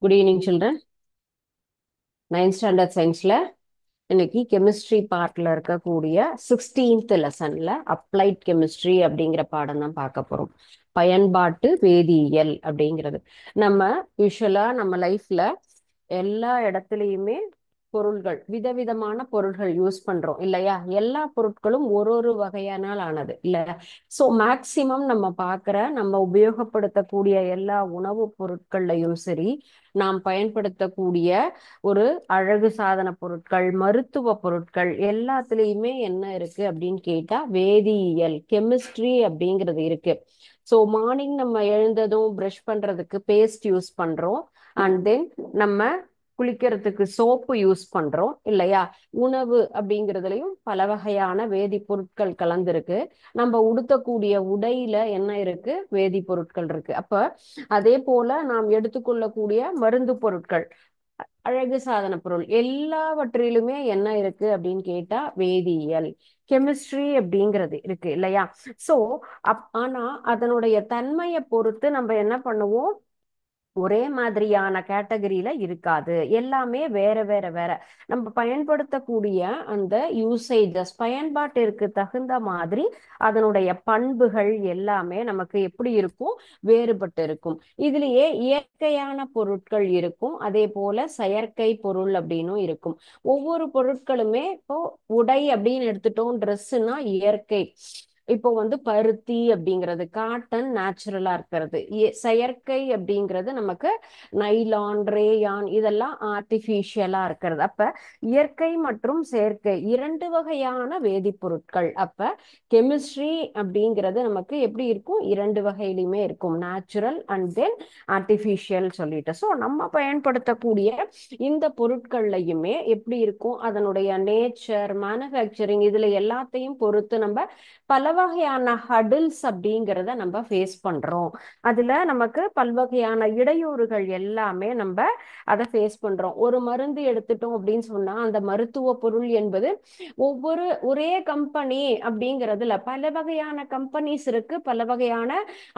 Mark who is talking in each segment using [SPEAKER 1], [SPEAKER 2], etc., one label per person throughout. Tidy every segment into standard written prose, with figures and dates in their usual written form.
[SPEAKER 1] Good evening children. Ninth standard சயின்ஸ்ல இன்னைக்கு chemistry பார்ட்ல இருக்கக்கூடிய 16th லெசன்ல அப்ளைட் கெமிஸ்ட்ரி அப்படிங்கிற பாடம் தான் பார்க்க போறோம். பயன்பாட்டு வேதியியல் அப்படிங்கிறது நம்ம யூஸ்வலா நம்ம லைஃப்ல எல்லா இடத்துலயுமே பொருள்கள் விதவிதமான பொருள்கள் யூஸ் பண்றோம் இல்லையா? எல்லா பொருட்களும் ஒரு ஒரு வகையானால் ஆனது இல்ல. சோ மேக்சிமம் நம்ம பார்க்கிற நம்ம உபயோகப்படுத்தக்கூடிய எல்லா உணவுப் பொருட்கள்லையும் சரி, நாம் பயன்படுத்தக்கூடிய ஒரு அழகு சாதன பொருட்கள், மருத்துவ பொருட்கள் எல்லாத்துலயுமே என்ன இருக்கு அப்படின்னு கேட்டா வேதியியல் கெமிஸ்ட்ரி அப்படிங்கிறது இருக்கு. ஸோ மார்னிங் நம்ம எழுந்ததும் ப்ரஷ் பண்றதுக்கு பேஸ்ட் யூஸ் பண்றோம். அண்ட் தென் நம்ம குளிக்கிறதுக்கு சோப்பு யூஸ் பண்றோம் இல்லையா? உணவு அப்படிங்கிறதுலயும் பல வகையான வேதிப்பொருட்கள் கலந்துருக்கு. நம்ம உடுத்தக்கூடிய உடையில என்ன இருக்கு? வேதிப்பொருட்கள் இருக்கு. அப்ப அதே போல நாம் எடுத்துக்கொள்ளக்கூடிய மருந்து பொருட்கள், அழகு சாதன பொருள் எல்லாவற்றிலுமே என்ன இருக்கு அப்படின்னு கேட்டா வேதியியல் கெமிஸ்ட்ரி அப்படிங்கிறது இருக்கு இல்லையா? சோ ஆனா அதனுடைய தன்மையை பொறுத்து நம்ம என்ன பண்ணுவோம்? ஒரே மாதிரியான கேட்டகரியில இருக்காது. எல்லாமே வேற வேற வேற. நம்ம பயன்படுத்தக்கூடிய அந்த யூசேஜஸ் பயன்பாட்டிற்கு தகுந்த மாதிரி அதனுடைய பண்புகள் எல்லாமே நமக்கு எப்படி இருக்கும்? வேறுபட்டு இருக்கும். இதுலயே இயற்கையான பொருட்கள் இருக்கும், அதே போல செயற்கை பொருள் அப்படின்னும் இருக்கும். ஒவ்வொரு பொருட்களுமே இப்போ உடை அப்படின்னு எடுத்துட்டோம், ட்ரெஸ்ஸுனா இயற்கை. இப்போ பருத்தி அப்படிங்கிறது காட்டன் நேச்சுரலா இருக்கிறது. செயற்கை அப்படிங்கிறது நமக்கு நைலான், ரேயான் இதெல்லாம் ஆர்டிபிஷியலா இருக்கிறது. அப்ப இயற்கை மற்றும் செயற்கை இரண்டு வகையான வேதிப்பொருட்கள். அப்ப கெமிஸ்ட்ரி அப்படிங்கிறது நமக்கு எப்படி இருக்கும்? இரண்டு வகையிலுமே இருக்கும், நேச்சுரல் அண்ட் தென் ஆர்டிபிஷியல் சொல்லிட்டு. ஸோ நம்ம பயன்படுத்தக்கூடிய இந்த பொருட்கள்லையுமே எப்படி இருக்கும்? அதனுடைய நேச்சர், மேனுஃபேக்சரிங் இதுல எல்லாத்தையும் பொறுத்து நம்ம பல வகையான ஹடில்ஸ் அப்படிங்கிறத நம்ம ஃபேஸ் பண்றோம். அதுல நமக்கு பல்வகையான இடையூறுகள் எல்லாமே நம்ம அதை ஃபேஸ் பண்றோம். ஒரு மருந்து எடுத்துட்டோம் அப்படின்னு சொன்னா அந்த மருத்துவ பொருள் என்பது ஒரே கம்பெனி அப்படிங்கிறதுல பல வகையான கம்பெனிஸ் இருக்கு, பல வகையான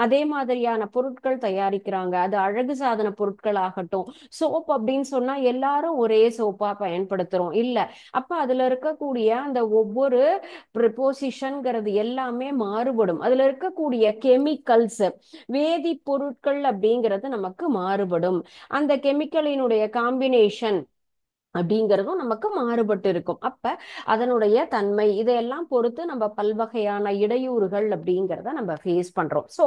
[SPEAKER 1] அதே மாதிரியான பொருட்கள் தயாரிக்கிறாங்க. அது அழகு சாதன பொருட்கள் ஆகட்டும், சோப் அப்படின்னு சொன்னா எல்லாரும் ஒரே சோப்பா பயன்படுத்துறோம் இல்ல. அப்ப அதுல இருக்கக்கூடிய அந்த ஒவ்வொரு ப்ரிப்போசிஷன்ங்கிறது எல்லாமே மாறுபடும். அதுல இருக்கக்கூடிய கெமிக்கல்ஸ், வேதிப்பொருட்கள் அப்படிங்கிறது நமக்கு மாறுபடும். அந்த கெமிக்கலினுடைய காம்பினேஷன் அப்படிங்கிறதும் நமக்கு மாறுபட்டு இருக்கும். அப்ப அதனுடைய தன்மை இதையெல்லாம் பொறுத்து நம்ம பல்வகையான இடையூறுகள் அப்படிங்கிறத நம்ம ஃபேஸ் பண்றோம். ஸோ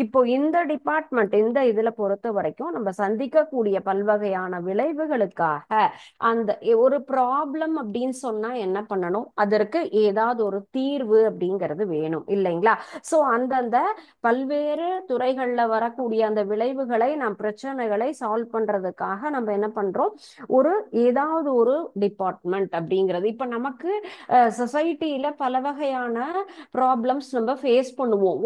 [SPEAKER 1] இப்போ இந்த டிபார்ட்மெண்ட் இந்த இதுல பொறுத்த வரைக்கும் நம்ம சந்திக்கக்கூடிய பல்வகையான விளைவுகளுக்காக அந்த ஒரு ப்ராப்ளம் அப்படின்னு சொன்னா என்ன பண்ணணும்? அதற்கு ஏதாவது ஒரு தீர்வு அப்படிங்கிறது வேணும் இல்லைங்களா? ஸோ அந்தந்த பல்வேறு துறைகள்ல வரக்கூடிய அந்த விளைவுகளை, நாம் பிரச்சனைகளை சால்வ் பண்றதுக்காக நம்ம என்ன பண்றோம்? ஒரு ஏதாவது ஒரு டிபார்ட்மெண்ட் அப்படிங்கிறது இப்ப நமக்கு சொசைட்டில பல வகையான ப்ராப்ளம்ஸ் நம்ம ஃபேஸ் பண்ணுவோம்.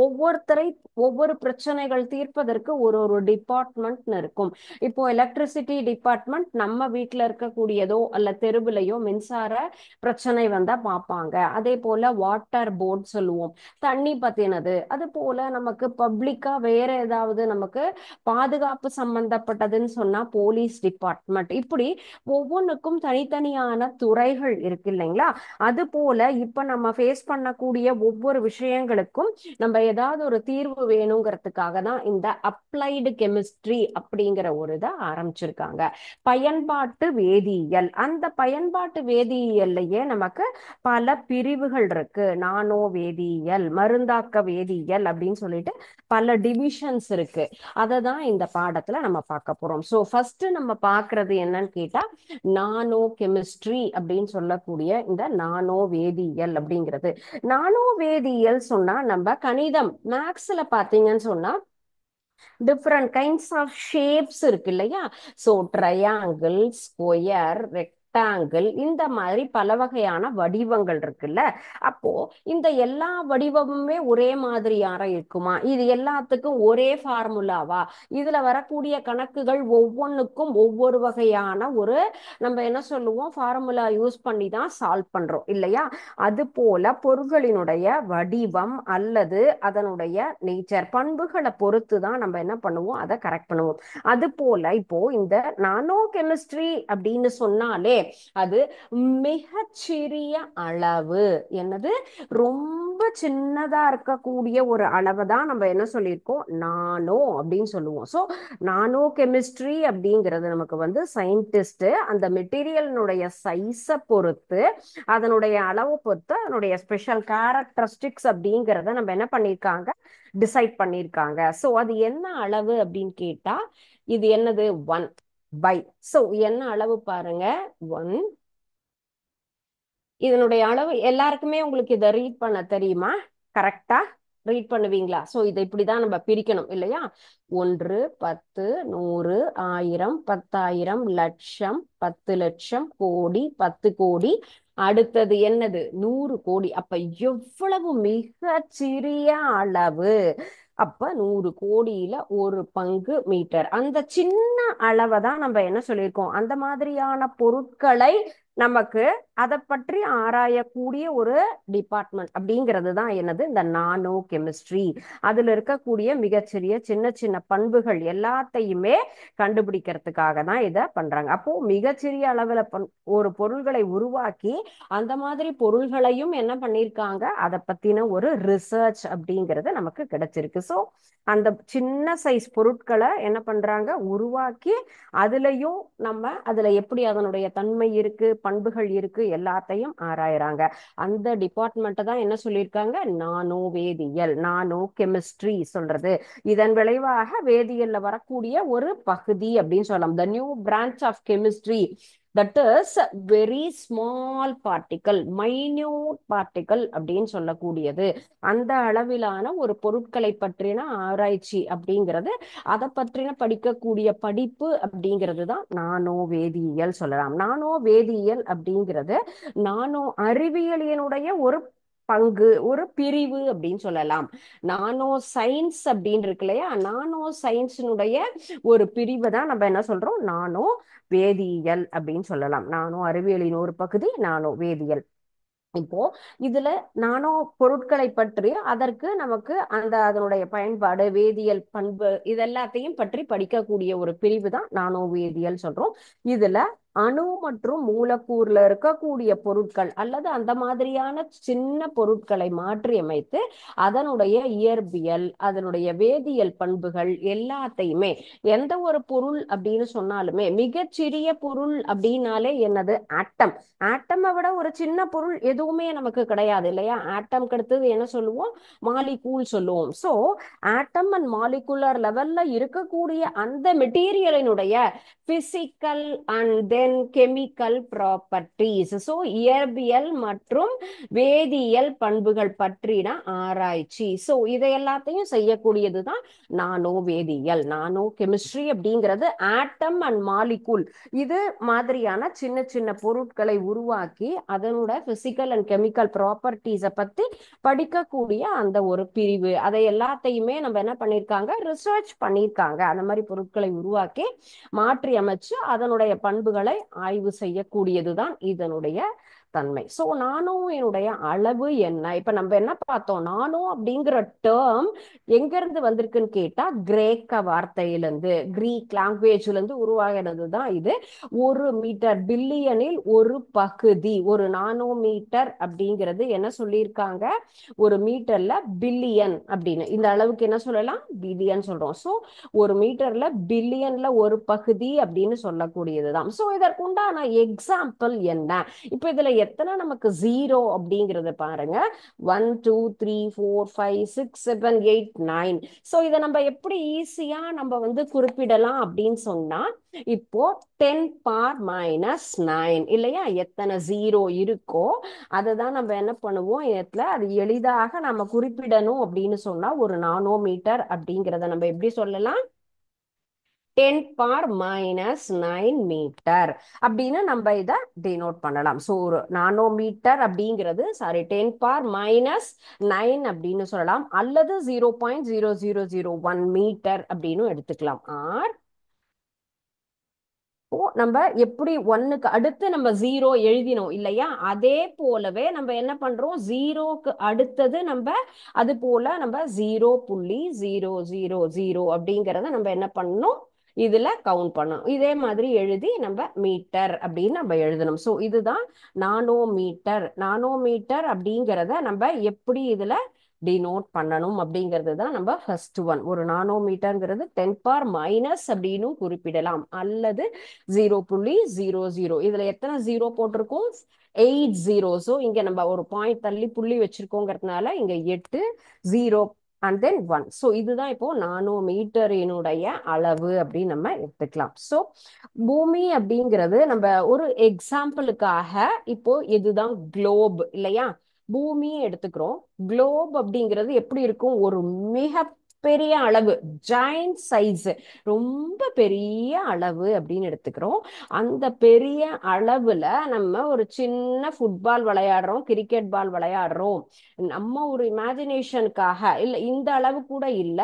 [SPEAKER 1] ஒவ்வொரு பிரச்சனைகள் தீர்ப்பதற்கு ஒரு ஒரு டிபார்ட்மெண்ட் இருக்கும். இப்போ எலக்ட்ரிசிட்டி டிபார்ட்மெண்ட் நம்ம வீட்டில் இருக்கக்கூடியதோ அல்ல தெருவுலையோ மின்சார பிரச்சனை வந்தா பார்ப்பாங்க. அதே போல வாட்டர் போர்ட் சொல்லுவோம், தண்ணி பத்தினது. அது போல நமக்கு பப்ளிக்கா வேற ஏதாவது நமக்கு பாதுகாப்பு சம்பந்தப்பட்டதுன்னு சொன்னா போலீஸ் டிபார்ட்மெண்ட். இப்படி ஒவ்வொன்றுக்கும் தனித்தனியான துறைகள் இருக்கு இல்லைங்களா? அது போல இப்ப நம்ம ஃபேஸ் பண்ணக்கூடிய ஒவ்வொரு விஷயங்களுக்கும் நம்ம ஏதாவது ஒரு தீர்வு வேணுங்கிறதுக்காக தான் இந்த அப்ளைடு கெமிஸ்ட்ரி அப்படிங்கிற ஒரு இதை ஆரம்பிச்சிருக்காங்க. பயன்பாட்டு வேதியியல். அந்த பயன்பாட்டு வேதியியல்லையே நமக்கு பல பிரிவுகள் இருக்கு. நானோ வேதியியல், மருந்தாக்க வேதியியல் அப்படின்னு சொல்லிட்டு பல டிவிஷன்ஸ் இருக்கு. அதை தான் இந்த பாடத்துல நம்ம பார்க்க போறோம். ஸோ ஃபர்ஸ்ட் நம்ம பார்க்கறது என்னன்னு கேட்டா நானோ கெமிஸ்ட்ரி அப்படின்னு சொல்லக்கூடிய இந்த நானோ வேதியியல் அப்படிங்கிறது. நானோ வேதியியல் சொன்னா நம்ம கணிதம் மேக்ஸ்ல பாத்தீங்கன்னு சொன்னா டிஃப்ரெண்ட் கைண்ட்ஸ் ஆஃப் ஷேப்ஸ் இருக்கு இல்லையா? ஸோ ட்ரையாங்கிள், ஸ்கொயர், ரெக்டாங்கிள், இந்த மாதிரி பல வகையான வடிவங்கள் இருக்குல்ல. அப்போ இந்த எல்லா வடிவமுமே ஒரே மாதிரியான இருக்குமா? இது எல்லாத்துக்கும் ஒரே ஃபார்முலாவா? இதுல வரக்கூடிய கணக்குகள் ஒவ்வொன்றுக்கும் ஒவ்வொரு வகையான ஒரு நம்ம என்ன சொல்லுவோம் ஃபார்முலா யூஸ் பண்ணி தான் சால்வ் பண்றோம் இல்லையா? அது போல பொருள்களினுடைய வடிவம் அல்லது அதனுடைய நேச்சர் பண்புகளை பொறுத்து தான் நம்ம என்ன பண்ணுவோம், அதை கரெக்ட் பண்ணுவோம். அது போல இப்போ இந்த நானோ கெமிஸ்ட்ரி அப்படின்னு சொன்னாலே அது மிகச்சிறிய அளவு, என்னது, ரொம்ப சின்னதா இருக்கக்கூடிய ஒரு அளவை தான் நம்ம என்ன சொல்லியிருக்கோம், நானோ அப்படின்னு சொல்லுவோம். ஸோ நானோ கெமிஸ்ட்ரி அப்படிங்கிறது நமக்கு வந்து சயின்டிஸ்ட் அந்த மெட்டீரியலினுடைய சைஸை பொறுத்து அதனுடைய அளவை பொறுத்து அதனுடைய ஸ்பெஷல் கேரக்டரிஸ்டிக்ஸ் அப்படிங்கிறத நம்ம என்ன பண்ணியிருக்காங்க, டிசைட் பண்ணியிருக்காங்க. ஸோ அது என்ன அளவு அப்படின்னு கேட்டா இது என்னது, 1/. ஸோ என்ன அளவு பாருங்க, 1. இதனுடைய அளவு எல்லாருக்குமே உங்களுக்கு இதை ரீட் பண்ண தெரியுமா? கரெக்டா ரீட் பண்ணுவீங்களா? ஸோ இதை இப்படிதான் நம்ம பிரிக்கணும் இல்லையா? 1, 10, 100, 1000, 10,000, லட்சம், 10,00,000, கோடி, 10,00,00,000. அடுத்தது என்னது, 100,00,00,000. அப்ப எவ்வளவு மிக சிறிய அளவு. அப்ப 100,00,00,000ல ஒரு பங்கு மீட்டர். அந்த சின்ன அளவை தான் நம்ம என்ன சொல்லியிருக்கோம், அந்த மாதிரியான பொருட்களை நமக்கு அதை பற்றி ஆராயக்கூடிய ஒரு டிபார்ட்மெண்ட் அப்படிங்கிறது தான் என்னது, இந்த நானோ கெமிஸ்ட்ரி. அதுல இருக்கக்கூடிய மிகச்சிறிய சின்ன சின்ன பண்புகள் எல்லாத்தையுமே கண்டுபிடிக்கிறதுக்காக தான் இதை பண்றாங்க. அப்போ மிகச்சிறிய அளவுல ஒரு பொருள்களை உருவாக்கி அந்த மாதிரி பொருள்களையும் என்ன பண்ணியிருக்காங்க, அதை பத்தின ஒரு ரிசர்ச் அப்படிங்கிறது நமக்கு கிடைச்சிருக்கு. ஸோ அந்த சின்ன சைஸ் பொருட்களை என்ன பண்றாங்க, உருவாக்கி அதுலயும் நம்ம அதுல எப்படி அதனுடைய தன்மை இருக்கு, பண்புகள் இருக்கு, எல்லாத்தையும் ஆராயறாங்க. அந்த டிபார்ட்மெண்ட் தான் என்ன சொல்லியிருக்காங்க, நானோ வேதியியல், நானோ கெமிஸ்ட்ரி சொல்றது. இதன் விளைவாக வேதியியல்ல வரக்கூடிய ஒரு பகுதி அப்படின்னு சொல்லலாம். The new branch of chemistry, that is very small particle, minute particle அப்படின்னு சொல்லக்கூடியது. அந்த அளவிலான ஒரு பொருட்களை பற்றின ஆராய்ச்சி அப்படிங்கிறது, அதை பற்றின படிக்கக்கூடிய படிப்பு அப்படிங்கிறது தான் நானோ வேதியியல் சொல்லலாம். நானோ வேதியியல் அப்படிங்கிறது நானோ அறிவியலினுடைய ஒரு பங்கு, ஒரு பிரிவு அப்படின்னு சொல்லலாம். நானோ சயின்ஸ் அப்படின்னு இருக்கு இல்லையா, நானோ சயின்ஸினுடைய ஒரு பிரிவு தான் நம்ம என்ன சொல்றோம், நானோ வேதியியல் அப்படின்னு சொல்லலாம். நானோ அறிவியலின் ஒரு பகுதி நானோ வேதியியல். இப்போ இதுல நானோ பொருட்களை பற்றி அதற்கு நமக்கு அந்த அதனுடைய பயன்பாடு, வேதியியல் பண்பு, இதெல்லாத்தையும் பற்றி படிக்கக்கூடிய ஒரு பிரிவு தான் நானோ வேதியியல் சொல்றோம். இதுல அணு மற்றும் மூலக்கூறுல இருக்கக்கூடிய பொருட்கள் அல்லது அந்த மாதிரியான சின்ன பொருட்களை மாற்றி அமைத்து அதனுடைய இயற்பியல், அதனுடைய வேதியியல் பண்புகள் எல்லாத்தையுமே, எந்த ஒரு பொருள் அப்படின்னு சொன்னாலுமே மிகச்சிறிய பொருள் அப்படின்னாலே என்னது, ஆட்டம். ஆட்டமை விட ஒரு சின்ன பொருள் எதுவுமே நமக்கு கிடையாது இல்லையா? ஆட்டம்க்கு அடுத்தது என்ன சொல்லுவோம், மாலிகூல் சொல்லுவோம். ஸோ ஆட்டம் அண்ட் மாலிகுலர் லெவல்ல இருக்கக்கூடிய அந்த மெட்டீரியலினுடைய physical and then chemical properties, so இயற்பியல் மற்றும் வேதியியல் பண்புகள் பற்றின ஆராய்ச்சி. ஸோ இதை எல்லாத்தையும் செய்யக்கூடியது தான் நானோ வேதியியல். நானோ கெமிஸ்ட்ரி அப்படிங்கிறது ஆட்டம் அண்ட் மாலிகூல் இது மாதிரியான சின்ன சின்ன பொருட்களை உருவாக்கி அதனோட பிசிக்கல் அண்ட் கெமிக்கல் ப்ராப்பர்ட்டிஸை பத்தி படிக்கக்கூடிய அந்த ஒரு பிரிவு. அதை எல்லாத்தையுமே நம்ம என்ன பண்ணியிருக்காங்க, ரிசர்ச் பண்ணியிருக்காங்க. அந்த மாதிரி பொருட்களை உருவாக்கி மாற்றி அமைச்சு அதனுடைய பண்புகளை ஆய்வு செய்யக்கூடியதுதான் இதனுடைய தன்மை. ஸோ நானோ என்னுடைய அளவு என்ன, இப்ப நம்ம என்ன பார்த்தோம், நானோ அப்படிங்கிற டேர்ம் எங்க இருந்து வந்திருக்குன்னு கேட்டா கிரேக்க வார்த்தையிலிருந்து, கிரீக் லாங்குவேஜ்ல இருந்து உருவாகிறது தான் இது. ஒரு மீட்டர், பில்லியனில் ஒரு பகுதி, ஒரு நானோ மீட்டர் அப்படிங்கிறது என்ன சொல்லியிருக்காங்க, ஒரு மீட்டர்ல பில்லியன் அப்படின்னு, இந்த அளவுக்கு என்ன சொல்லலாம், பில்லியன் சொல்றோம். ஸோ ஒரு மீட்டர்ல பில்லியன்ல ஒரு பகுதி அப்படின்னு சொல்லக்கூடியதுதான். ஸோ இதற்குண்டான எக்ஸாம்பிள் என்ன? இப்ப இதுல எத்தனை நமக்கு ஜீரோ அப்படிங்கறத பாருங்க, 1 2 3 4 5 6 7 8 9. ஸோ இதை நம்ம எப்படி ஈஸியா நம்ம வந்து குறிப்பிடலாம் அப்படின்னு சொன்னா, இப்போ 10⁻⁹ இல்லையா, எத்தனை ஜீரோ இருக்கோ அதுதான் நம்ம என்ன பண்ணுவோம், இதுல அது எளிதாக நம்ம குறிப்பிடணும் அப்படின்னு சொன்னா ஒரு நானோமீட்டர் அப்படிங்கிறத நம்ம எப்படி சொல்லலாம், 10⁻⁻⁹ மீட்டர் அப்படின்னு நம்ம இதை டினோட் பண்ணலாம். ஸோ ஒரு நானோமீட்டர் அப்படிங்கிறது சாரி 10⁻⁻⁹ அப்படின்னு சொல்லலாம், அல்லது 0.0001 மீட்டர் அப்படின்னு எடுத்துக்கலாம். ஆர் நம்ம எப்படி ஒன்னுக்கு அடுத்து நம்ம ஜீரோ எழுதினோம் இல்லையா, அதே போலவே நம்ம என்ன பண்றோம், ஜீரோக்கு அடுத்தது நம்ம அது போல நம்ம 0.000 அப்படிங்கறத நம்ம என்ன பண்ணணும், இதுல கவுண்ட் பண்ணணும். இதே மாதிரி எழுதி நம்ம மீட்டர் அப்படின்னு நம்ம எழுதணும். ஸோ இதுதான் நானோமீட்டர். நானோமீட்டர் அப்படிங்கிறத நம்ம எப்படி இதுல டினோட் பண்ணணும் அப்படிங்கிறது தான் நம்ம ஃபர்ஸ்ட் ஒன். ஒரு நானோமீட்டர்ங்கிறது 10⁻⁻ அப்படின்னு குறிப்பிடலாம், அல்லது 0.00. இதுல எத்தனை ஜீரோ போட்டிருக்கோம், 8 ஜீரோஸோ. இங்க நம்ம ஒரு பாயிண்ட் தள்ளி புள்ளி வச்சிருக்கோங்கிறதுனால இங்க 8 ஜீரோ அண்ட் தென் 1. ஸோ இதுதான் இப்போ நானோமீட்டரினுடைய அளவு அப்படின்னு நம்ம எடுத்துக்கலாம். ஸோ பூமி அப்படிங்கிறது நம்ம ஒரு எக்ஸாம்பிளுக்காக இப்போ இதுதான் குளோப் இல்லையா, பூமி எடுத்துக்கிறோம். குளோப் அப்படிங்கிறது எப்படி இருக்கும், ஒரு மிக பெரிய அளவு, ஜாயிண்ட் சைஸ், ரொம்ப பெரிய அளவு அப்படின்னு எடுத்துக்கிறோம். அந்த பெரிய அளவுல நம்ம ஒரு சின்ன ஃபுட்பால் விளையாடுறோம், கிரிக்கெட் பால் விளையாடுறோம். நம்ம ஒரு இமேஜினேஷனுக்காக இல்ல, இந்த அளவு கூட இல்ல,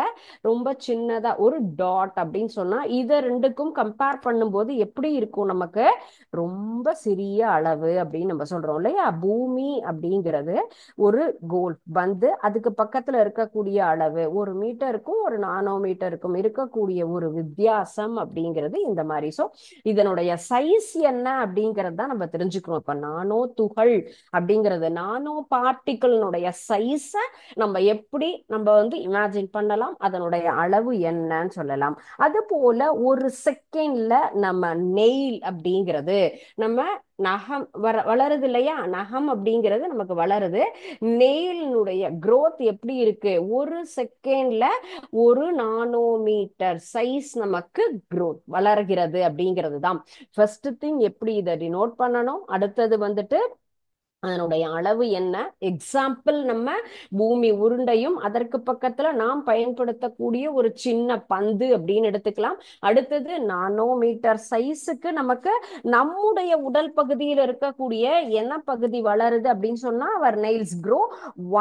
[SPEAKER 1] ரொம்ப சின்னதா ஒரு டாட் அப்படின்னு சொன்னா இத ரெண்டுக்கும் கம்பேர் பண்ணும்போது எப்படி இருக்கும், நமக்கு ரொம்ப சிறிய அளவு அப்படின்னு நம்ம சொல்றோம் இல்லையா. பூமி அப்படிங்கிறது ஒரு கோல் வந்து அதுக்கு பக்கத்துல இருக்கக்கூடிய அளவு, ஒரு மீட்டருக்கும் ஒரு நானோமீட்டருக்கும் இருக்கக்கூடிய ஒரு வித்தியாசம் அப்படிங்கிறது இந்த மாதிரி. ஸோ இதனுடைய சைஸ் என்ன அப்படிங்கிறது தான் நம்ம தெரிஞ்சுக்கணும். இப்ப நானோ துகள் அப்படிங்கிறது, நானோ பார்ட்டிகிளினுடைய சைஸ நம்ம எப்படி நம்ம வந்து இமேஜின் பண்ணலாம், அதனுடைய அளவு என்னன்னு சொல்லலாம். அது போல ஒரு செகண்ட்ல நம்ம நெயில் அப்படிங்கிறது, நம்ம நகம் வளருது இல்லையா, நகம் அப்படிங்கிறது நமக்கு வளருது. நெயிலினுடைய growth எப்படி இருக்கு, ஒரு செகண்ட்ல ஒரு நானோமீட்டர் சைஸ் நமக்கு growth வளர்கிறது அப்படிங்கிறது தான் ஃபர்ஸ்ட் திங். எப்படி இதை டினோட் பண்ணணும், அடுத்தது வந்துட்டு அதனுடைய அளவு என்ன. எக்ஸாம்பிள் நம்ம பூமி உருண்டையும் அதற்கு பக்கத்துல நாம் பயன்படுத்தக்கூடிய ஒரு சின்ன பந்து அப்படின்னு எடுத்துக்கலாம். அடுத்தது நானோமீட்டர் சைஸுக்கு நமக்கு நம்முடைய உடல் பகுதியில் இருக்கக்கூடிய என்ன பகுதி வளருது அப்படின்னு சொன்னா அவர் nails grow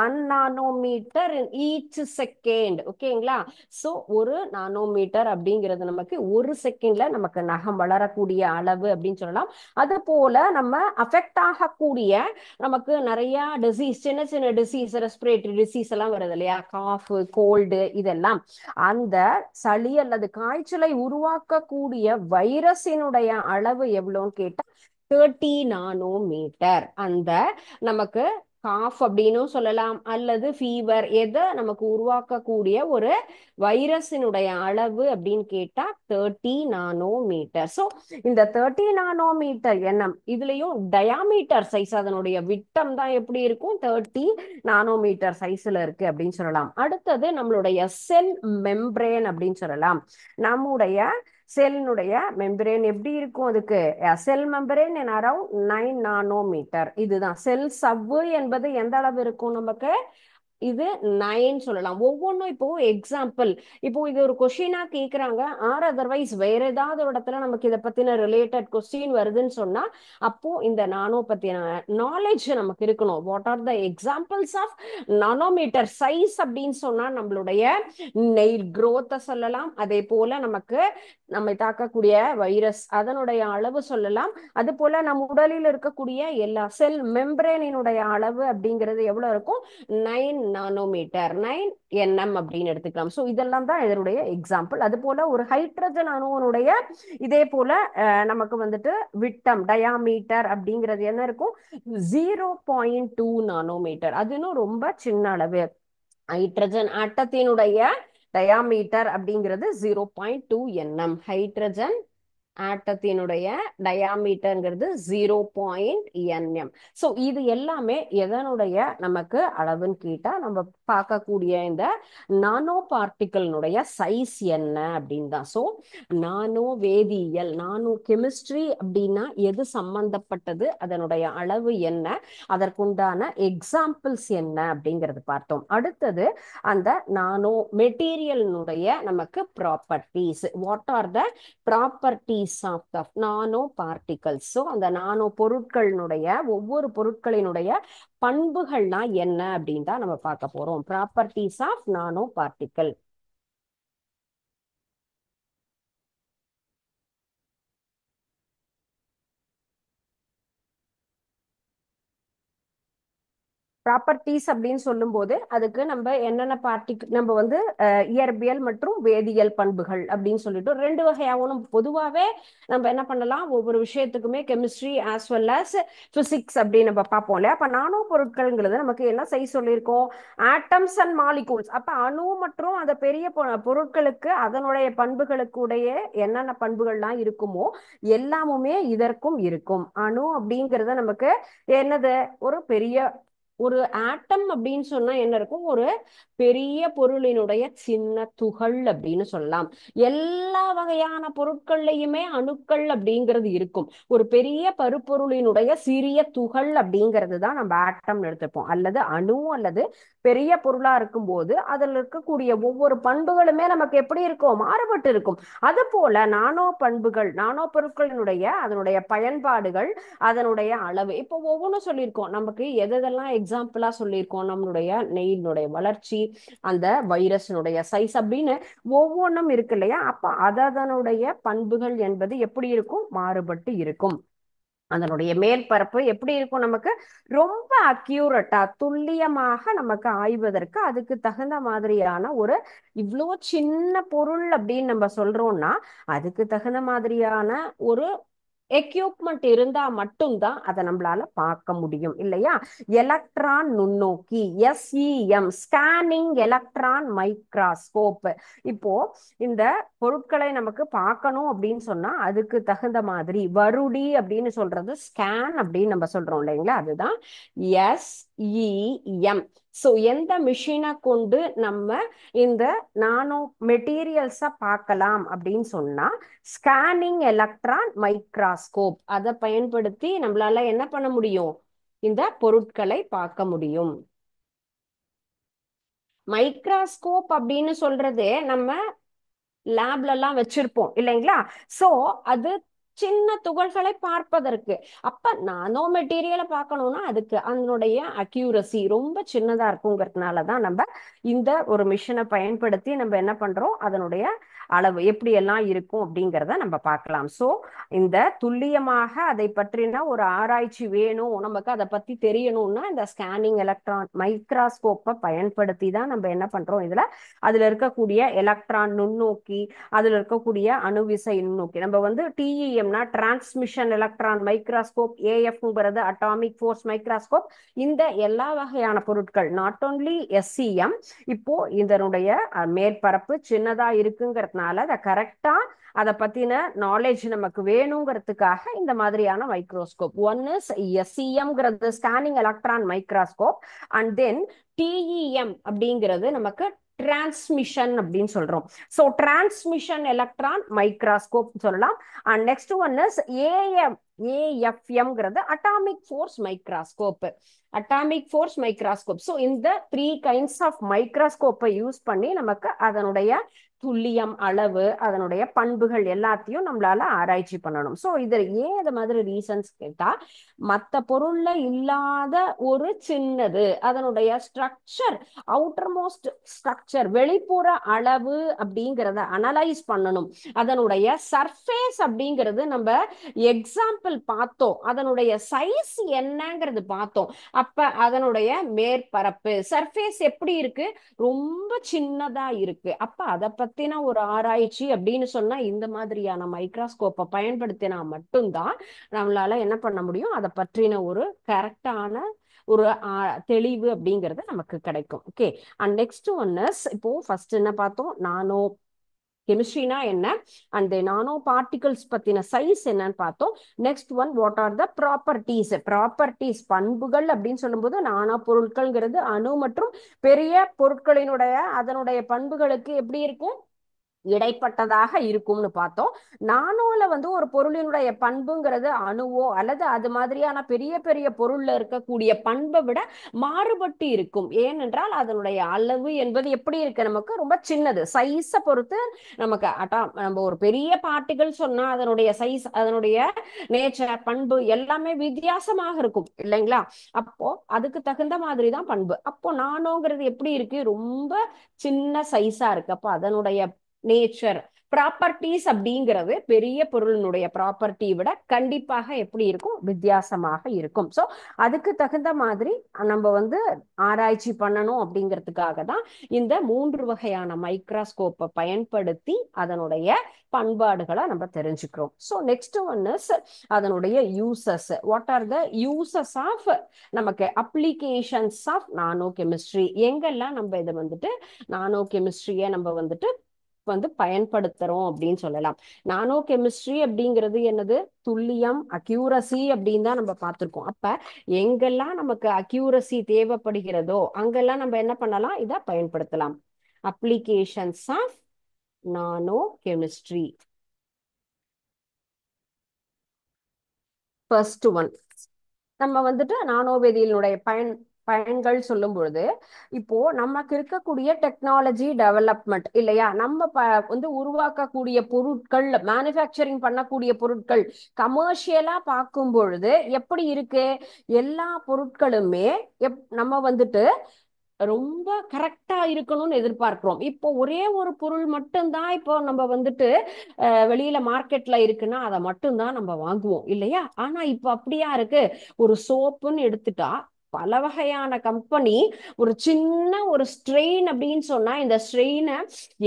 [SPEAKER 1] 1 nanometre in each second. ஓகேங்களா. ஸோ ஒரு நானோமீட்டர் அப்படிங்கிறது நமக்கு ஒரு செகண்ட்ல நமக்கு நகம் வளரக்கூடிய அளவு அப்படின்னு சொல்லலாம். அது போல நம்ம அஃபெக்ட் ஆகக்கூடிய நமக்கு நிறைய டிசீஸ், சின்ன சின்ன டிசீஸ், ரெஸ்பிரேட்டரி டிசீஸ் எல்லாம் வருது இல்லையா, காஃப், கோல்டு, இதெல்லாம் அந்த சளி அல்லது காய்ச்சலை உருவாக்கக்கூடிய வைரஸினுடைய அளவு எவ்வளோன்னு கேட்டா 30 நானோமீட்டர். அந்த நமக்கு காஃப் அப்படின்னும் சொல்லலாம், அல்லது ஃபீவர், எதை நமக்கு உருவாக்கக்கூடிய ஒரு வைரஸினுடைய அளவு அப்படின்னு கேட்டா 30 நானோமீட்டர். ஸோ இந்த 30 நானோமீட்டர் என்ன, இதுலயும் டயாமீட்டர் சைஸ், அதனுடைய விட்டம் தான் எப்படி இருக்கும், 30 நானோமீட்டர் சைஸ்ல இருக்கு அப்படின்னு சொல்லலாம். அடுத்தது நம்மளுடைய செல் மெம்பரேன் அப்படின்னு சொல்லலாம். நம்முடைய செல்னுடைய மெம்பரேன் எப்படி இருக்கும், அதுக்கு செல் மெம்பரேன் இன் அரவுண்ட் 9 நானோமீட்டர். இதுதான் செல் சவ்வு என்பது எந்த அளவு இருக்கும் நமக்கு, இது 9 சொல்லலாம். ஒவ்வொன்றும் இப்போ எக்ஸாம்பிள், இப்போ இது ஒரு கொஸ்டினா கேக்குறாங்க, ஆர் அதர்வைஸ் வேற ஏதாவது ஒரு இடத்துல நமக்கு இதை பத்தின ரிலேட்டட் கொஸ்டின் வருதுன்னு சொன்னா அப்போ இந்த நானோ பத்தின நாலேஜ் நமக்கு இருக்கணும். What are the examples of nanometre size அப்படின்னு சொன்னா நம்மளுடைய நெயில் growth சொல்லலாம். அதே போல நமக்கு நம்மை தாக்கக்கூடிய வைரஸ் அதனுடைய அளவு சொல்லலாம். அது போல நம் உடலில் இருக்கக்கூடிய எல்லா செல் மெம்பரேனினுடைய அளவு அப்படிங்கிறது எவ்வளவு இருக்கும், 9 நானோமீட்டர், 9 nm அப்படின்னு எடுத்துக்கலாம். ஸோ இதெல்லாம் தான் இதனுடைய எக்ஸாம்பிள். அது போல ஒரு ஹைட்ரஜன் அணுவனுடைய இதே போல நமக்கு வந்துட்டு விட்டம், டயாமீட்டர் அப்படிங்கிறது என்ன இருக்கும், 0.2 நானோமீட்டர். அது இன்னும் ரொம்ப சின்ன அளவு. ஹைட்ரஜன் ஆட்டத்தினுடைய டயாமீட்டர் அப்படிங்கிறது 0.2 nm. ஹைட்ரஜன் ஆட்டத்தினுடைய டயாமீட்டர்ங்கிறது 0.nm. ஸோ இது எல்லாமே எதனுடைய நமக்கு அளவுன்னு கேட்டா நம்ம பார்க்கக்கூடிய இந்த நானோ பார்ட்டிக்கல்னுடைய சைஸ் என்ன அப்படின்னு தான். ஸோ நானோ வேதியியல், நானோ கெமிஸ்ட்ரி அப்படின்னா எது சம்பந்தப்பட்டது, அதனுடைய அளவு என்ன, அதற்குண்டான எக்ஸாம்பிள்ஸ் என்ன அப்படிங்கிறது பார்த்தோம். அடுத்தது அந்த நானோ மெட்டீரியலினுடைய நமக்கு properties. What are the properties of the nano particles. So அந்த நானோ பொருட்களினுடைய ஒவ்வொரு பொருட்களினுடைய பண்புகள்னா என்ன அப்படின்னு தான் நம்ம பார்க்க போறோம். Properties of nano particle. Properties அப்படின்னு சொல்லும்போது அதுக்கு நம்ம என்னென்ன நம்ம வந்து இயற்பியல் மற்றும் வேதியியல் பண்புகள் அப்படின்னு சொல்லிட்டு ரெண்டு வகையாகவும் நம்ம பொதுவாகவே நம்ம என்ன பண்ணலாம், ஒவ்வொரு விஷயத்துக்குமே chemistry as well as physics அப்படின்னு நம்ம பார்ப்போம் இல்லையா. அப்போ நானோ பொருட்கள்ங்கிறது நமக்கு என்ன செய்ய சொல்லியிருக்கோம், ஆட்டம்ஸ் அண்ட் மாலிகூல்ஸ். அப்போ அணு மற்றும் அந்த பெரிய பொருட்களுக்கு அதனுடைய பண்புகளுக்குடைய என்னென்ன பண்புகள்லாம் இருக்குமோ எல்லாமுமே இதற்கும் இருக்கும். அணு அப்படிங்கிறத நமக்கு என்னது, ஒரு பெரிய ஒரு ஆட்டம் அப்படின்னு சொன்னா என்ன இருக்கும், ஒரு பெரிய பொருளினுடைய சின்ன துகள் அப்படின்னு சொல்லலாம். எல்லா வகையான பொருட்கள்லையுமே அணுக்கள் அப்படிங்கிறது இருக்கும். ஒரு பெரிய பருப்பொருளினுடைய சிறிய துகள் அப்படிங்கிறது தான் நம்ம ஆட்டம்னு எடுத்துப்போம். அல்லது அணு அல்லது பெரிய பொருளா இருக்கும் போது அதில் இருக்கக்கூடிய ஒவ்வொரு பண்புகளுமே நமக்கு எப்படி இருக்கும், மாறுபட்டு இருக்கும். அது போல நானோ பண்புகள், நானோ பொருட்களினுடைய அதனுடைய பயன்பாடுகள், அதனுடைய அளவு. இப்போ ஒவ்வொன்றும் சொல்லியிருக்கோம், நமக்கு எதெல்லாம் எக்ஸாம்பிளா சொல்லியிருக்கோம், நம்மளுடைய நெய்யினுடைய வளர்ச்சி, அந்த வைரஸினுடைய சைஸ் அப்படின்னு ஒவ்வொன்றும் இருக்கு இல்லையா. அப்ப அதனுடைய பண்புகள் என்பது எப்படி இருக்கும், மாறுபட்டு இருக்கும். அதனுடைய மேற்பரப்பு எப்படி இருக்கும், நமக்கு ரொம்ப அக்யூரட்டா துல்லியமாக நமக்கு ஆய்வதற்கு அதுக்கு தகுந்த மாதிரியான ஒரு இவ்வளோ சின்ன பொருள் அப்படின்னு நம்ம சொல்றோம்னா அதுக்கு தகுந்த மாதிரியான ஒரு எக்யூப்மெண்ட் இருந்தா மட்டும்தான் அதை நம்மளால பார்க்க முடியும் இல்லையா. எலக்ட்ரான் நுண்ணோக்கி, SEM, ஸ்கேனிங் எலக்ட்ரான் மைக்ராஸ்கோப். இப்போ இந்த பொருட்களை நமக்கு பார்க்கணும் அப்படின்னு சொன்னா அதுக்கு தகுந்த மாதிரி வருடி அப்படின்னு சொல்றது ஸ்கேன் அப்படின்னு நம்ம சொல்றோம் இல்லைங்களா, அதுதான் SEM. ஸோ எந்த மிஷினை கொண்டு நம்ம இந்த நானோ மெட்டீரியல்ஸை பார்க்கலாம் அப்படின்னு சொன்னா ஸ்கேனிங் எலக்ட்ரான் மைக்ராஸ்கோப், அதை பயன்படுத்தி நம்மளால என்ன பண்ண முடியும், இந்த பொருட்களை பார்க்க முடியும். மைக்ராஸ்கோப் அப்படின்னு சொல்றது நம்ம லேப்ல எல்லாம் வச்சிருப்போம் இல்லைங்களா. சோ அது சின்ன துகள்களை பார்ப்பதற்கு. அப்ப நானோ மெட்டீரியலை பார்க்கணும்னா அதுக்கு அதனுடைய அக்யூரசி ரொம்ப சின்னதா இருக்குங்கிறதுனாலதான் நம்ம இந்த ஒரு மிஷினை பயன்படுத்தி நம்ம என்ன பண்றோம், அதனுடைய அளவு எப்படி எல்லாம் இருக்கும் அப்படிங்கிறத நம்ம பார்க்கலாம். சோ இந்த துல்லியமாக அதை பற்றின ஒரு ஆராய்ச்சி வேணும், நமக்கு அதை பத்தி தெரியணும்னா இந்த ஸ்கேனிங் எலக்ட்ரான் மைக்ராஸ்கோப்பை பயன்படுத்தி தான் நம்ம என்ன பண்றோம், அதுல இருக்கக்கூடிய எலக்ட்ரான் நுண்ணோக்கி, அதுல இருக்கக்கூடிய அணுவிசை நுண்ணோக்கி. நம்ம வந்து TEMனா டிரான்ஸ்மிஷன் எலக்ட்ரான் மைக்ராஸ்கோப், AFங்கிறது அட்டாமிக் ஃபோர்ஸ் மைக்ராஸ்கோப். இந்த எல்லா வகையான பொருட்கள் நாட் ஓன்லி SEM. இப்போ இதனுடைய மேற்பரப்பு சின்னதா இருக்குங்கிறதுனால அதை கரெக்டா அதை பத்தின நாலேஜ் நமக்கு வேணுங்கிறதுக்காக இந்த மாதிரியான மைக்ரோஸ்கோப். ஒன் இஸ் SEMங்கிறது scanning electron microscope, and then TEM அப்படிங்கிறது நமக்கு டிரான்ஸ்மிஷன் அப்படின்னு சொல்றோம். சோ டிரான்ஸ்மிஷன் எலக்ட்ரான் மைக்ராஸ்கோப் சொல்லலாம். அண்ட் நெக்ஸ்ட் ஒன் இஸ் AFMங்கிறது atomic force microscope. Atomic force microscope. So இந்த 3 கைண்ட்ஸ் ஆஃப் மைக்ராஸ்கோப்பை யூஸ் பண்ணி நமக்கு அதனுடைய துல்லியம், அளவு, அதனுடைய பண்புகள் எல்லாத்தையும் நம்மளால ஆராய்ச்சி பண்ணணும். ஸோ இது ஏன் இந்த மாதிரி ரீசன்ஸ் கேட்டா, மற்ற பொருள்ல இல்லாத ஒரு சின்னது அதனுடைய ஸ்ட்ரக்சர், அவுட்டர் மோஸ்ட் ஸ்ட்ரக்சர், வெளிப்புற அளவு அப்படிங்கிறத அனலைஸ் பண்ணணும். அதனுடைய சர்ஃபேஸ் அப்படிங்கிறது நம்ம எக்ஸாம்பிள் பார்த்தோம், அதனுடைய சைஸ் என்னங்கிறது பார்த்தோம். அப்ப அதனுடைய மேற்பரப்பு சர்ஃபேஸ் எப்படி இருக்கு, ரொம்ப சின்னதா இருக்கு. அப்ப அதை பத்தின ஒரு ஆராய்ச்சி அப்படின்னு சொன்னா இந்த மாதிரியான மைக்ராஸ்கோப்பை பயன்படுத்தினா மட்டும்தான் நம்மளால என்ன பண்ண முடியும், அதை பற்றின ஒரு கரெக்டான ஒரு தெளிவு அப்படிங்கிறது நமக்கு கிடைக்கும். Okay. And next one is, இப்போ ஃபர்ஸ்ட் என்ன பார்த்தோம், நானோ கெமிஸ்ட்ரினா என்ன, அண்ட் நானோ பார்ட்டிகல்ஸ் பத்தின சைஸ் என்னன்னு பார்த்தோம். Next one, what are the properties. Properties பண்புகள் அப்படின்னு சொல்லும்போது நானோ பொருட்கள்ங்கிறது அணு மற்றும் பெரிய பொருட்களினுடைய அதனுடைய பண்புகளுக்கு எப்படி இருக்கும், இடைப்பட்டதாக இருக்கும்னு பார்த்தோம். நானோல வந்து ஒரு பொருளினுடைய பண்புங்கிறது அணுவோ அல்லது அது மாதிரியான பெரிய பெரிய பொருள்ல இருக்கக்கூடிய பண்பை விட மாறுபட்டு இருக்கும். ஏனென்றால் அதனுடைய அளவு என்பது எப்படி இருக்கு, நமக்கு ரொம்ப சின்னது, சைஸை பொறுத்து நமக்கு நம்ம ஒரு பெரிய பார்ட்டிகள் சொன்னா அதனுடைய சைஸ், அதனுடைய நேச்சர், பண்பு எல்லாமே வித்தியாசமாக இருக்கும் இல்லைங்களா. அப்போ அதுக்கு தகுந்த மாதிரி தான் பண்பு. அப்போ நானோங்கிறது எப்படி இருக்கு, ரொம்ப சின்ன சைஸா இருக்கு. அப்போ அதனுடைய நேச்சர், ப்ராப்பர்ட்டிஸ் அப்படிங்கிறது பெரிய பொருளினுடைய ப்ராப்பர்ட்டி விட கண்டிப்பாக எப்படி இருக்கும், வித்தியாசமாக இருக்கும். ஸோ அதுக்கு தகுந்த மாதிரி நம்ம வந்து ஆராய்ச்சி பண்ணணும். அப்படிங்கிறதுக்காக தான் இந்த 3 வகையான மைக்ரோஸ்கோப்பை பயன்படுத்தி அதனுடைய பண்பாடுகளை நம்ம தெரிஞ்சுக்கிறோம். ஸோ நெக்ஸ்ட் ஒன் இஸ் அதனுடைய uses. What are the uses of, நமக்கு அப்ளிகேஷன்ஸ் ஆஃப் நானோ கெமிஸ்ட்ரி, எங்கெல்லாம் நம்ம இதை வந்துட்டு நானோ கெமிஸ்ட்ரியை நம்ம வந்துட்டு பயன்படுத்துறோம் அப்படின்னு சொல்லலாம். நானோ கெமிஸ்ட்ரி அப்படிங்கிறது என்னது, துல்லியம், அக்யூரசி அப்படின்னு தான் நம்ம பார்த்திருக்கோம். அப்ப எங்கெல்லாம் நமக்கு அக்யூரசி தேவைப்படுகிறதோ அங்கெல்லாம் நம்ம என்ன பண்ணலாம், இதை பயன்படுத்தலாம். Applications of nano chemistry. First one, நம்ம வந்துட்டு நானோவேதியினுடைய பயன்கள் சொல்லும் பொழுது, இப்போ நமக்கு இருக்கக்கூடிய டெக்னாலஜி டெவலப்மெண்ட் இல்லையா, நம்ம வந்து உருவாக்கக்கூடிய பொருட்கள், மேனுஃபேக்சரிங் பண்ணக்கூடிய பொருட்கள் கமர்ஷியலா பார்க்கும் பொழுது எப்படி இருக்கு, எல்லா பொருட்களுமே நம்ம வந்துட்டு ரொம்ப கரெக்டா இருக்கணும்னு எதிர்பார்க்கிறோம். இப்போ ஒரே ஒரு பொருள் மட்டும்தான் இப்போ நம்ம வந்துட்டு வெளியில மார்க்கெட்ல இருக்குன்னா அதை மட்டும்தான் நம்ம வாங்குவோம் இல்லையா. ஆனா இப்ப அப்படியா இருக்கு, ஒரு சோப்புன்னு எடுத்துட்டா பல வகையான கம்பெனி, ஒரு சின்ன ஒரு ஸ்ட்ரெயின் அப்படின்னு சொன்னா இந்த ஸ்ட்ரெயினை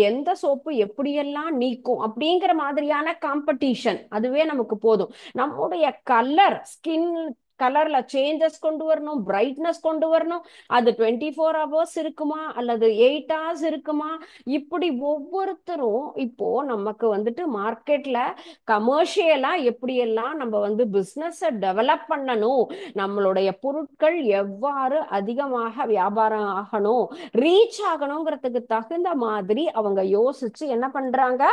[SPEAKER 1] எந்த சோப்பு எப்படியெல்லாம் நீக்கும் அப்படிங்கிற மாதிரியான காம்படிஷன், அதுவே நமக்கு போதும். நம்முடைய கலர், ஸ்கின் கலர்ல சேஞ்சஸ் கொண்டு வரணும், பிரைட்னஸ் கொண்டு வரணும், அது 24 hours இருக்குமா அல்லது 8 hours இருக்குமா, இப்படி ஒவ்வொருத்தரும் இப்போ நமக்கு வந்துட்டு மார்க்கெட்ல கமர்ஷியலா எப்படியெல்லாம் நம்ம வந்து பிசினஸ் டெவலப் பண்ணணும், நம்மளுடைய பொருட்கள் எவ்வாறு அதிகமாக வியாபாரம் ஆகணும், ரீச் ஆகணுங்கிறதுக்கு தகுந்த மாதிரி அவங்க யோசிச்சு என்ன பண்றாங்க,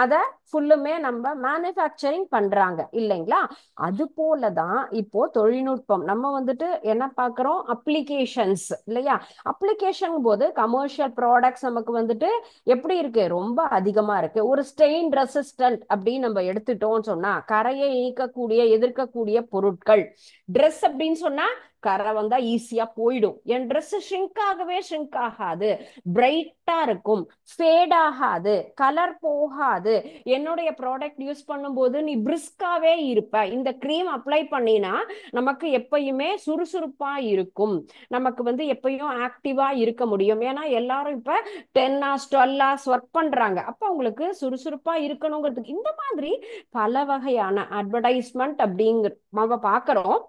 [SPEAKER 1] அத ஃபுல்லுமே நம்ம மேனுஃபேக்சரிங் பண்றாங்க இல்லைங்களா. அது போலதான் இப்போ தொழில்நுட்பம், நம்ம வந்துட்டு என்ன பார்க்கிறோம், அப்ளிகேஷன்ஸ் இல்லையா. அப்ளிகேஷன் போது கமர்ஷியல் ப்ராடக்ட்ஸ் நமக்கு வந்துட்டு எப்படி இருக்கு, ரொம்ப அதிகமா இருக்கு. ஒரு ஸ்டெயின் ரெசிஸ்டன்ட் அப்படின்னு நம்ம எடுத்துட்டோம்னு சொன்னா கரையை நீக்கக்கூடிய எதிர்க்கக்கூடிய பொருட்கள். ட்ரெஸ் அப்படின்னு சொன்னா கரை வந்தா ஈஸியா போயிடும், என் ட்ரெஸ் ஷ்ரிங்க் ஆகவே ஷ்ரிங்க் ஆகாது, பிரைட்டா இருக்கும், ஃபேட் ஆகாது, கலர் போகாது, என்னுடைய ப்ராடக்ட் யூஸ் பண்ணும்போது நீ பிரிஸ்காவே இருப்ப, இந்த கிரீம் அப்ளை பண்ணினா நமக்கு எப்பயுமே சுறுசுறுப்பா இருக்கும், நமக்கு வந்து எப்பயும் ஆக்டிவா இருக்க முடியும். ஏன்னா எல்லாரும் இப்ப 10 hours 12 hours ஒர்க் பண்றாங்க. அப்ப உங்களுக்கு சுறுசுறுப்பா இருக்கணுங்கிறதுக்கு இந்த மாதிரி பல வகையான அட்வர்டைஸ்மெண்ட் அப்படிங்கிற நம்ம பாக்குறோம்.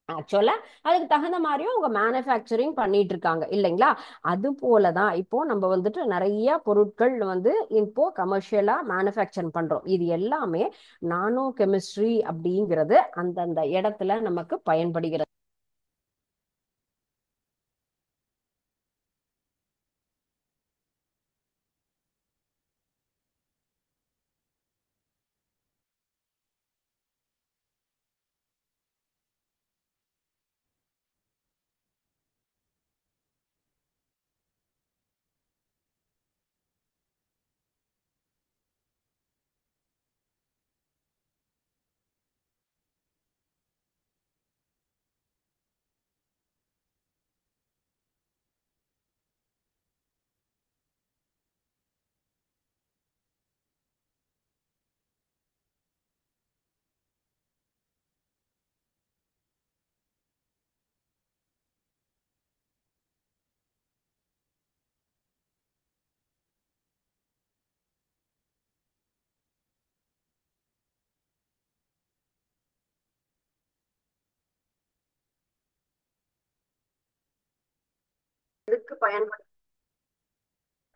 [SPEAKER 1] ஆக்சுவலா அதுக்கு தகுந்த மாதிரியும் அவங்க மேனுஃபேக்சரிங் பண்ணிட்டு இருக்காங்க இல்லைங்களா. அது போலதான் இப்போ நம்ம வந்துட்டு நிறைய பொருட்கள் வந்து இப்போ கமர்ஷியலா மேனுஃபேக்சர் பண்றோம். இது எல்லாமே நானோ கெமிஸ்ட்ரி அப்படிங்கிறது அந்தந்த இடத்துல நமக்கு பயன்படுகிறது. எதுக்கு பயன்படுது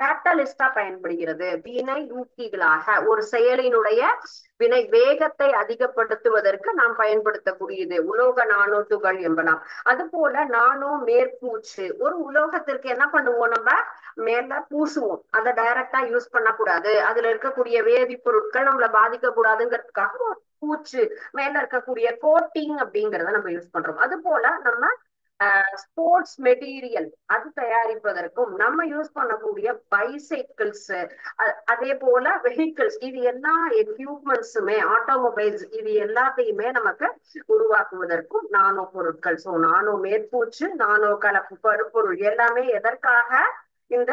[SPEAKER 1] கேட்டலிஸ்டா பயன்படுகிறது. வினை ஊக்கிகளாக ஒரு செயலினுடைய வினை வேகத்தை அதிகப்படுத்துவதற்கு நாம் பயன்படுத்தக்கூடியது உலோக நானோட்டுகள் என்பலாம். அது போல நானோ மேற்பூச்சு, ஒரு உலோகத்திற்கு என்ன பண்ணுவோம், நம்ம மேல பூசுவோம், அதை டைரக்டா யூஸ் பண்ணக்கூடாது, அதுல இருக்கக்கூடிய வேதிப்பொருட்கள் நம்மள பாதிக்க கூடாதுங்கிறதுக்காக ஒரு பூச்சு மேல இருக்கக்கூடிய கோட்டிங் அப்படிங்கறத நம்ம யூஸ் பண்றோம். அது போல நம்ம ஸ்போர்ட்ஸ் மெட்டீரியல் அது தயாரிப்பதற்கும் நம்ம யூஸ் பண்ணக்கூடிய பைசைக்கிள்ஸ், அதே போல வெஹிக்கிள்ஸ், இது எல்லா எக்யூப்மெண்ட்ஸுமே ஆட்டோமொபைல்ஸ் இது எல்லாத்தையுமே நமக்கு உருவாக்குவதற்கும் நானோ பொருட்கள். ஸோ நானோ மேற்பூச்சு, நானோ கலப்பு பருப்பொருள் எல்லாமே எதற்காக, இந்த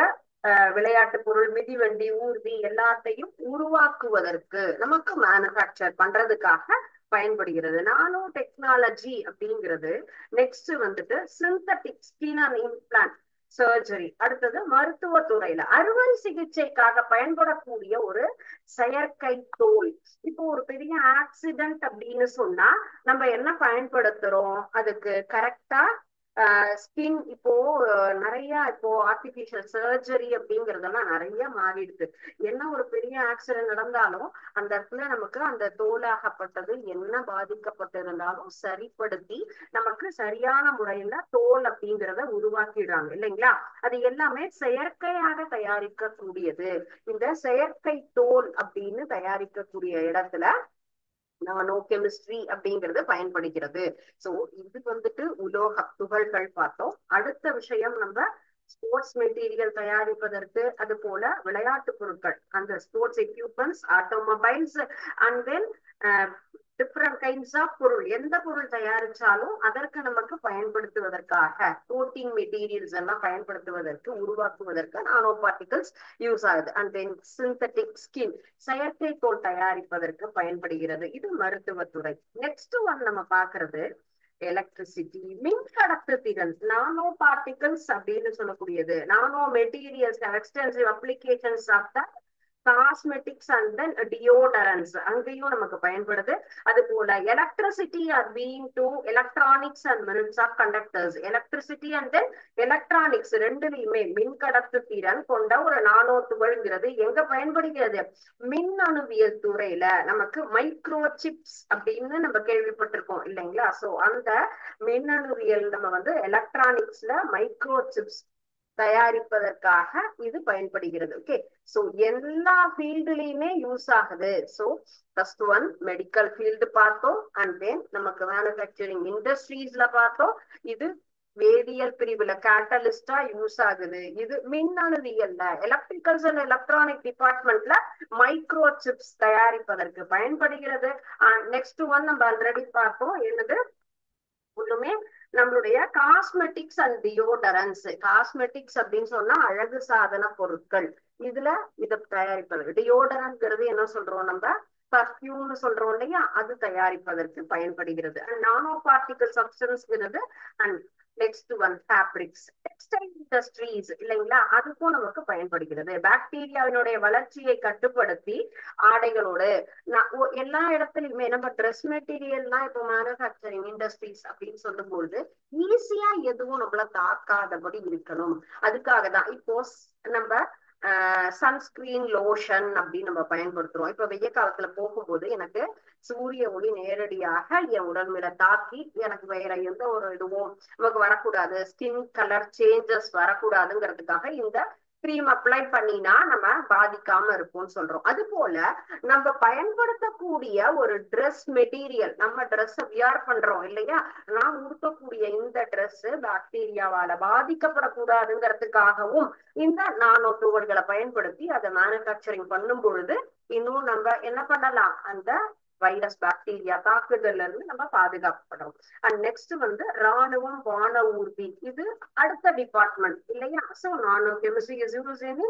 [SPEAKER 1] விளையாட்டு பொருள், மிதிவண்டி, ஊர்தி எல்லாத்தையும் உருவாக்குவதற்கு நமக்கு மேனுஃபேக்சர் பண்றதுக்காக பயன்படுகிறது. நானோ டெக்னாலஜி அப்படிங்கிறது நெக்ஸ்ட் வந்துட்டு synthetic skin and implant surgery, அடுத்தது மருத்துவத்துறையில அறுவை சிகிச்சைக்காக பயன்படக்கூடிய ஒரு செயற்கை தோல். இப்போ ஒரு பெரிய ஆக்சிடென்ட் அப்படின்னு சொன்னா நம்ம என்ன பயன்படுத்துறோம், அதுக்கு கரெக்டா ஸ்கின் இப்போ நிறைய இப்போ ஆர்டிபிஷியல் சர்ஜரி அப்படிங்கறதெல்லாம் நிறைய மாறிடுது. என்ன ஒரு பெரிய ஆக்சிடென்ட் நடந்தாலும் அந்த இடத்துல நமக்கு அந்த தோலாகப்பட்டது என்ன பாதிக்கப்பட்டிருந்தாலும் சரிப்படுத்தி நமக்கு சரியான முறையில தோல் அப்படிங்கிறத உருவாக்கிடுறாங்க இல்லைங்களா. அது எல்லாமே செயற்கையாக தயாரிக்கக்கூடியது. இந்த செயற்கை தோல் அப்படின்னு தயாரிக்கக்கூடிய இடத்துல நானோ கெமிஸ்ட்ரி அப்படிங்கிறது பயன்படுகிறது. சோ இது வந்துட்டு உலோக துகள்கள் பார்த்தோம். அடுத்த விஷயம் நம்ம ஸ்போர்ட்ஸ் மெட்டீரியல் தயாரிப்பதற்கு, அது போல விளையாட்டு பொருட்கள், அந்த sports equipments, automobiles and then different kinds of பொருள், எந்த பொருள் தயாரிச்சாலும் அதற்கு நமக்கு பயன்படுத்துவதற்காக கோட்டிங் மெட்டீரியல்ஸ் எல்லாம் பயன்படுத்துவதற்கு உருவாக்குவதற்கு நானோ பார்ட்டிகல்ஸ் யூஸ் ஆகுது. அண்ட் தென் சிந்தட்டிக் ஸ்கின் செயற்கை தோல் தயாரிப்பதற்கு பயன்படுகிறது. இது மருத்துவத்துறை. நெக்ஸ்ட் ஒன் நம்ம பாக்குறது எலக்ட்ரிசிட்டி, மின்கடத்து திறன், நானோ பார்ட்டிகல்ஸ் அப்படின்னு சொல்லக்கூடியது. Nano materials extensive applications of the cosmetics and then deodorants அங்கேயும் நமக்கு பயன்படுது. அது போல electricity are being to electronics and minutes of conductors, electricity and then electronics ரெண்டுலையுமே மின்கடத்து திறன் கொண்ட ஒரு நானோ துகள்ங்கிறது எங்க பயன்படுகிறது, மின்னணுவியல் துறையில. நமக்கு மைக்ரோ சிப்ஸ் அப்படின்னு நம்ம கேள்விப்பட்டிருக்கோம் இல்லைங்களா. சோ அந்த மின்னணுவியல் நம்ம வந்து எலக்ட்ரானிக்ஸ்ல மைக்ரோ சிப்ஸ் தயாரிப்பதற்காக இது பயன்படுகிறது. ஓகே, சோ எல்லா ஃபீல்டுலயுமே யூஸ் ஆகுது. So first one medical field பார்த்தோம், அண்ட் தென் நமக்கு மேனுஃபேக்சரிங் இண்டஸ்ட்ரீஸ்ல பார்த்தோம். இது வேதியியல் பிரிவுல கேட்டலிஸ்டா யூஸ் ஆகுது. இது மின்னணுவியல்ல எலக்ட்ரிக்கல்ஸ் அண்ட் எலக்ட்ரானிக் டிபார்ட்மெண்ட்ல மைக்ரோ சிப்ஸ் தயாரிப்பதற்கு பயன்படுகிறது. நெக்ஸ்ட் ஒன் நம்ம ஆல்ரெடி பார்த்தோம், என்னது ஒண்ணுமே நம்மளுடைய காஸ்மெட்டிக்ஸ் அண்ட் டியோடரன்ஸ். காஸ்மெட்டிக்ஸ் அப்படின்னு சொன்னா அழகு சாதன பொருட்கள், இதுல இதை தயாரிப்பது. டியோடரன்ட்ங்கிறது என்ன சொல்றோம், நம்ம பர்ஃபியூம்னு சொல்றோம் இல்லையா, அது தயாரிப்பதற்கு பயன்படுகிறது. அண்ட் நானோ பார்ட்டிகல் சப்ஸ்டன்ஸ்ங்கிறது. And next one fabrics, textile industries இல்லைங்களா, அதுக்கும் நமக்கு பயன்படுகிறது. பாக்டீரியாவினுடைய வளர்ச்சியை கட்டுப்படுத்தி ஆடைகளோடு எல்லா இடத்துலயுமே நம்ம ட்ரெஸ் மெட்டீரியல்லாம் இப்போ மேனுஃபேக்சரிங் இண்டஸ்ட்ரீஸ் அப்படின்னு சொல்லும்போது ஈஸியா எதுவும் நம்மள தாக்காதபடி இருக்கணும். அதுக்காக தான் இப்போ நம்ம சன்ஸ்கிரீன் லோஷன் அப்படின்னு நம்ம பயன்படுத்துறோம். இப்ப வெய்ய காலத்துல போகும்போது எனக்கு சூரிய ஒளி நேரடியாக என் உடல் மேல தாக்கி எனக்கு வேற எந்த ஒரு இதுவும் நமக்கு வரக்கூடாது, ஸ்கின் கலர் சேஞ்சஸ் வரக்கூடாதுங்கிறதுக்காக இந்த கிரீம் அப்ளை பண்ணினா நம்ம பாதிக்காம இருக்கும்னு சொல்றோம். அது போல நம்ம பயன்படுத்தக்கூடிய ஒரு ட்ரெஸ் மெட்டீரியல், நம்ம ட்ரெஸ் வியர் பண்றோம் இல்லையா, நாம் உடுத்தக்கூடிய இந்த ட்ரெஸ் பாக்டீரியாவால பாதிக்கப்படக்கூடாதுங்கிறதுக்காகவும் இந்த நானோ துகள்களை பயன்படுத்தி அதை மேனுஃபேக்சரிங் பண்ணும் பொழுது இன்னும் நம்ம என்ன பண்ணலாம், அந்த வைரஸ் பாக்டீரியா தாக்குதல்ல இருந்து நம்ம பாதுகாக்கப்படுறோம். அண்ட் நெக்ஸ்ட் வந்து ராணுவம், வான ஊர்தி, இது அடுத்த டிபார்ட்மெண்ட் இல்லையா. So nano chemistry is used in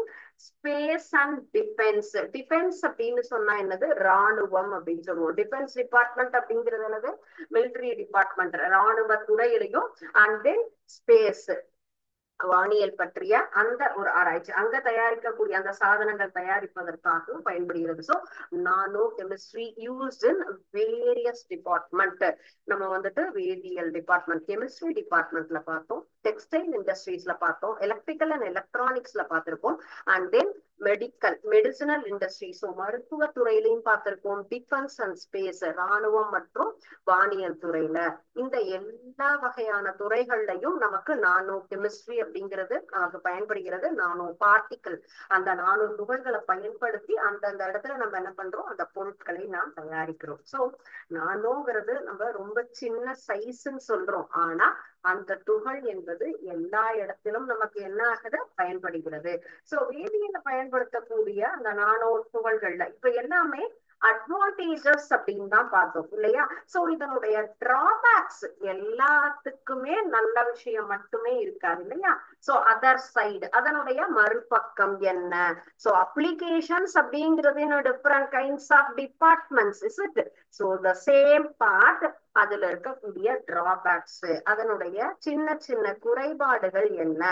[SPEAKER 1] space and defence. Defence அப்படின்னு சொன்னா என்னது, ராணுவம் அப்படின்னு சொல்லுவோம். டிஃபென்ஸ் டிபார்ட்மெண்ட் அப்படிங்கிறது என்னது, மிலிட்டரி டிபார்ட்மெண்ட், ராணுவ துறையிலையும். அண்ட் தென் ஸ்பேஸ், வானியல் பற்றிய அந்த ஒரு ஆராய்ச்சி, அங்க தயாரிக்கக்கூடிய அந்த சாதனங்கள் தயாரிப்பதற்காகவும் பயன்படுகிறது. So nano chemistry used in various department. நம்ம வந்துட்டு வேதியியல் டிபார்ட்மெண்ட், கெமிஸ்ட்ரி டிபார்ட்மெண்ட்ல பார்த்தோம். டெக்ஸ்டைல் இண்டஸ்ட்ரீஸ்ல பார்த்தோம், எலக்ட்ரிக்கல் அண்ட் எலக்ட்ரானிக்ஸ்ல பார்த்திருக்கோம், அண்ட் தென் மெடிசினல் இண்டஸ்ட்ரீஸ், மருத்துவ துறையிலையும் பார்த்திருக்கோம், டிஃபென்ஸ் அண்ட் ஸ்பேஸ், ராணுவம் மற்றும் வானியல் துறையில, இந்த எல்லா வகையான துறைகள்லையும் நமக்கு நானோ கெமிஸ்ட்ரி அப்படிங்கிறது நமக்கு பயன்படுகிறது. நானோ பார்ட்டிக்கல், அந்த நானோ துகள்களை பயன்படுத்தி அந்தந்த இடத்துல நம்ம என்ன பண்றோம், அந்த பொருட்களை நாம் தயாரிக்கிறோம். சோ நானோங்கிறது நம்ம ரொம்ப சின்ன சைஸ்ன்னு சொல்றோம், ஆனா அந்த துகள் என்பது எல்லா இடத்திலும் நமக்கு என்ன ஆகுது, பயன்படுகிறது. சோ வேதியியல பயன்படுத்தக்கூடிய அந்த நானோ துகள்கள்ல இப்ப எல்லாமே அட்வான்டேஜஸ் அப்படின்னு தான் பார்த்தோம் இல்லையா. சோ இதனுடைய டிராபேக்ஸ் எல்லாத்துக்குமே நல்ல விஷயம் மட்டுமே இருக்காது இல்லையா. சோ அதர் சைடு, அதனுடைய மறுபக்கம் என்ன. சோ அப்ளிகேஷன்ஸ் அப்படிங்கிறது different kinds of departments, is it. So the same part, அதுல இருக்கக்கூடிய டிராபேக்ஸ், அதனுடைய சின்ன சின்ன குறைபாடுகள் என்ன,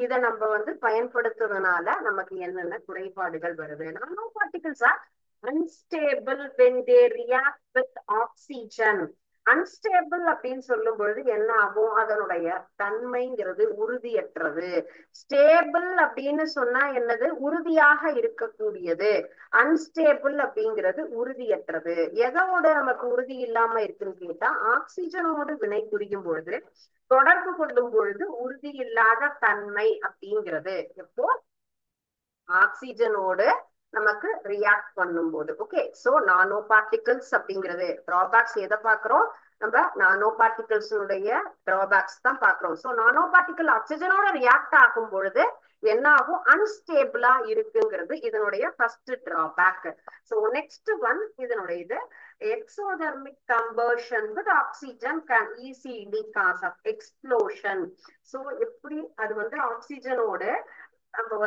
[SPEAKER 1] இதை நம்ம பயன்படுத்துறதுனால நமக்கு என்னென்ன குறைபாடுகள் வருது. நானோ particles R unstable when they react with oxygen. Unstable அப்படின்னு சொல்லும் பொழுது என்ன ஆகும், அதனுடைய தன்மைங்கிறது உறுதியற்றது. ஸ்டேபிள் அப்படின்னு சொன்னா என்னது, உறுதியாக இருக்கக்கூடியது. அன்ஸ்டேபிள் அப்படிங்கிறது உறுதியற்றது. எதோட நமக்கு உறுதி இல்லாம இருக்குன்னு கேட்டா, ஆக்சிஜனோடு வினை புரியும் பொழுது, தொடர்பு கொள்ளும் பொழுது உறுதி இல்லாத தன்மை அப்படிங்கிறது எப்போ ஆக்சிஜனோடு நமக்கு ரியாக்ட் பண்ணும் போது. ஓகே, சோ நானோ பார்ட்டிகல்ஸ் அப்படிங்கிறது டிராபேக்ஸ் எதை பாக்குறோம், நம்ம நானோ பார்ட்டிகல்ஸ் டிராபேக்ஸ் தான் பாக்குறோம். சோ நானோ பார்ட்டிகல் ஆக்சிஜனோட ரியாக்ட் ஆகும் பொழுது என்ன ஆகும், அன்ஸ்டேபிளா இருக்குங்கிறது இதனுடைய first drawback. So next one, இதனுடைய இது exothermic combustion with oxygen can easily cause of explosion. So எப்படி அது ஆக்சிஜனோட நம்ம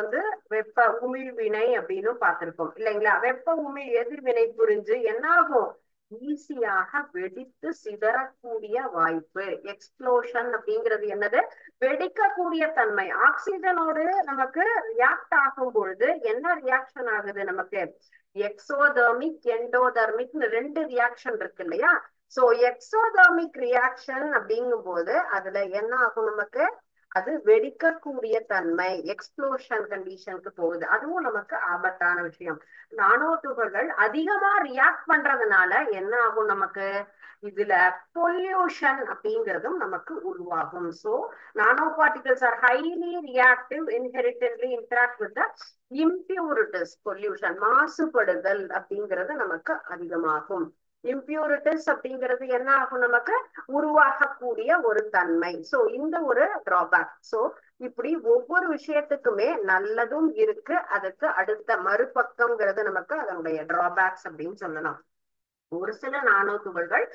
[SPEAKER 1] வெப்ப உமிழ்வினை அப்படின்னு பார்த்திருக்கோம் இல்லைங்களா. வெப்ப உமிழ் எதிர்வினை புரிஞ்சு என்ன ஆகும், ஈஸியாக வெடித்து சிதறக்கூடிய வாய்ப்பு. எக்ஸ்ப்ளோஷன் அப்படிங்கிறது என்னது, வெடிக்கக்கூடிய தன்மை. ஆக்சிஜனோடு நமக்கு ரியாக்ட் ஆகும் பொழுது என்ன ரியாக்ஷன் ஆகுது, நமக்கு எக்ஸோதெர்மிக் எண்டோதெர்மிக் ரெண்டு ரியாக்ஷன் இருக்கு இல்லையா. சோ எக்ஸோதெர்மிக் ரியாக்ஷன் அப்படிங்கும் போது அதுல என்ன ஆகும், நமக்கு அது வெடிக்கக்கூடிய தன்மை, எக்ஸ்ப்ளோஷன் கண்டிஷனுக்கு போகுது. அதுவும் நமக்கு ஆபத்தான விஷயம். நானோ துகள்கள் அதிகமா ரியாக்ட் பண்றதுனால என்ன ஆகும், நமக்கு இதுல பொல்யூஷன் அப்படிங்கிறதும் நமக்கு உருவாகும். So nano particles are highly reactive, inherently interact with the impurities. Pollution, மாசுபடுதல் அப்படிங்கிறது நமக்கு அதிகமாகும். இம்பியூரிட்டிஸ் அப்படிங்கிறது என்ன ஆகும், நமக்கு உருவாகக்கூடிய ஒரு தன்மை. சோ இந்த ஒரு டிராபேக். சோ இப்படி ஒவ்வொரு விஷயத்துக்குமே நல்லதும் இருக்கு, அதுக்கு அடுத்த மறுபக்கம்ங்கிறது நமக்கு அதனுடைய டிராபேக்ஸ் அப்படின்னு சொல்லலாம். ஒரு சில நானோ துகள்கள்